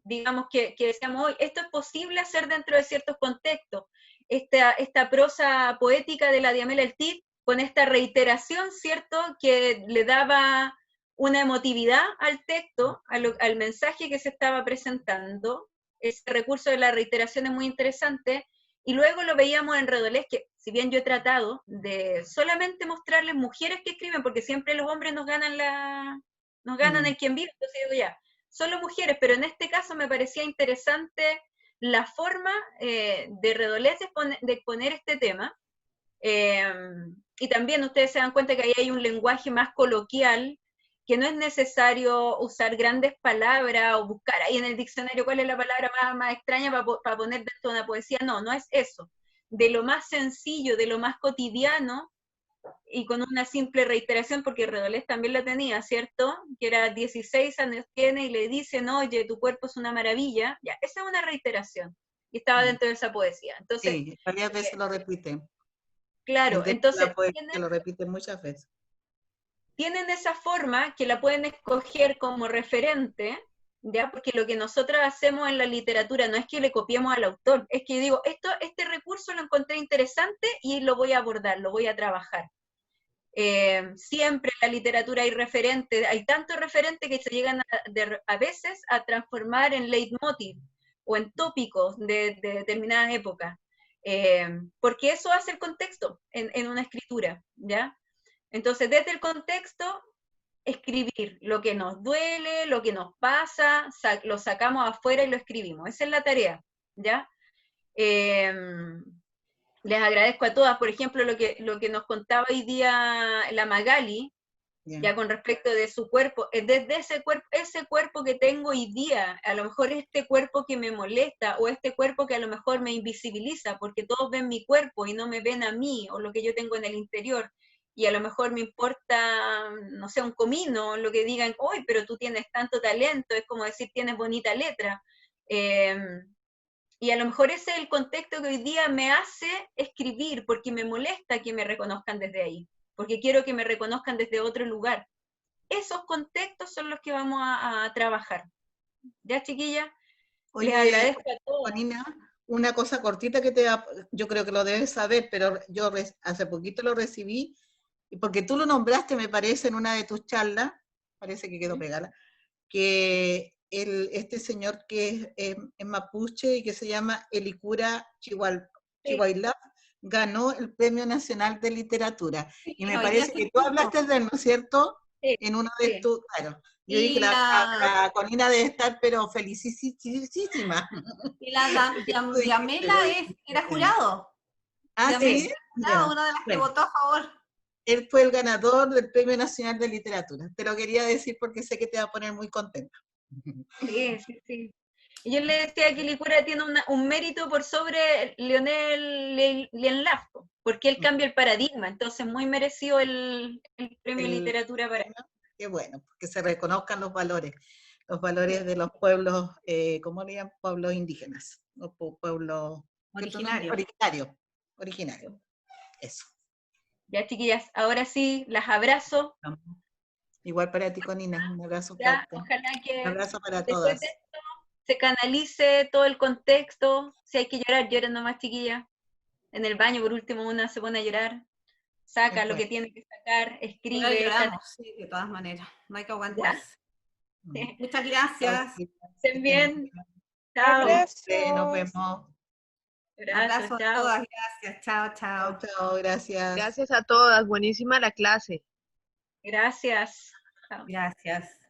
digamos, que decíamos hoy, esto es posible hacer dentro de ciertos contextos. Esta prosa poética de la Diamela El Cid, con esta reiteración, ¿cierto?, que le daba una emotividad al texto, al mensaje que se estaba presentando. Ese recurso de la reiteración es muy interesante. Y luego lo veíamos en Redolés, que si bien yo he tratado de solamente mostrarles mujeres que escriben, porque siempre los hombres nos ganan el quien vive, entonces digo ya, solo mujeres, pero en este caso me parecía interesante la forma de Redolés de exponer este tema. Y también ustedes se dan cuenta que ahí hay un lenguaje más coloquial, que no es necesario usar grandes palabras o buscar ahí en el diccionario cuál es la palabra más extraña para poner dentro de una poesía. No es eso. De lo más sencillo, de lo más cotidiano, y con una simple reiteración, porque Redolés también la tenía, ¿cierto? Que era 16 años tiene y le dicen, oye, tu cuerpo es una maravilla. Ya, esa es una reiteración. Y estaba dentro de esa poesía. Entonces, Sí, varias veces lo repite. Claro, entonces La poesía lo repite muchas veces. Tienen esa forma que la pueden escoger como referente, ¿ya? Porque lo que nosotros hacemos en la literatura no es que le copiemos al autor, es que digo, este recurso lo encontré interesante y lo voy a abordar, lo voy a trabajar. Siempre en la literatura hay referentes, hay tantos referentes que se llegan a veces a transformar en leitmotiv o en tópicos de determinadas épocas, porque eso hace el contexto en una escritura, ¿ya? Entonces, desde el contexto, escribir lo que nos duele, lo que nos pasa, lo sacamos afuera y lo escribimos. Esa es la tarea, ¿ya? Les agradezco a todas, por ejemplo, lo que nos contaba hoy día la Magali, ya con respecto de su cuerpo, desde ese cuerpo que tengo hoy día, a lo mejor este cuerpo que me molesta, o este cuerpo que a lo mejor me invisibiliza, porque todos ven mi cuerpo y no me ven a mí, o lo que yo tengo en el interior, y a lo mejor me importa, no sé, un comino, lo que digan, uy, pero tú tienes tanto talento, es como decir, tienes bonita letra. Y a lo mejor ese es el contexto que hoy día me hace escribir, porque me molesta que me reconozcan desde ahí, porque quiero que me reconozcan desde otro lugar. Esos contextos son los que vamos a trabajar. ¿Ya, chiquilla? Oye, les agradezco a todos. Juanina, una cosa cortita que yo creo que lo debes saber, pero yo hace poquito lo recibí, porque tú lo nombraste, me parece, en una de tus charlas, parece que quedó pegada, que este señor que es mapuche y que se llama Elicura Chihuahua, ganó el Premio Nacional de Literatura. Y me parece que tú hablaste de él, ¿no es cierto? Sí, en uno de tus, claro. Yo y dije, la Conina debe estar, pero felicísima. Y la Yamela era jurado. Ah, Yamela sí. era jurado, una de las que votó a favor. Él fue el ganador del Premio Nacional de Literatura. Te lo quería decir porque sé que te va a poner muy contenta. Sí. Yo le decía que Licura tiene un mérito por sobre Leonel Lienlafo, porque él cambia el paradigma, entonces muy merecido el premio de literatura para él. Qué bueno, que se reconozcan los valores de los pueblos, ¿cómo le llaman? Pueblos indígenas, los pueblos originarios. Eso. Ya, chiquillas, ahora sí, las abrazo. Igual para ti, Conina, un abrazo ya, fuerte. ojalá que un abrazo para después todas. de esto se canalice todo el contexto. Si hay que llorar, lloren nomás, chiquillas. En el baño, por último, una se pone a llorar. Saca lo que tiene que sacar, escribe. Lloramos, sí, de todas maneras. No hay que aguantarse. Muchas gracias. Estén bien. Chao. Nos vemos. Abrazo a todas, gracias. Chao. Chao, gracias. Gracias a todas, buenísima la clase. Gracias. Gracias.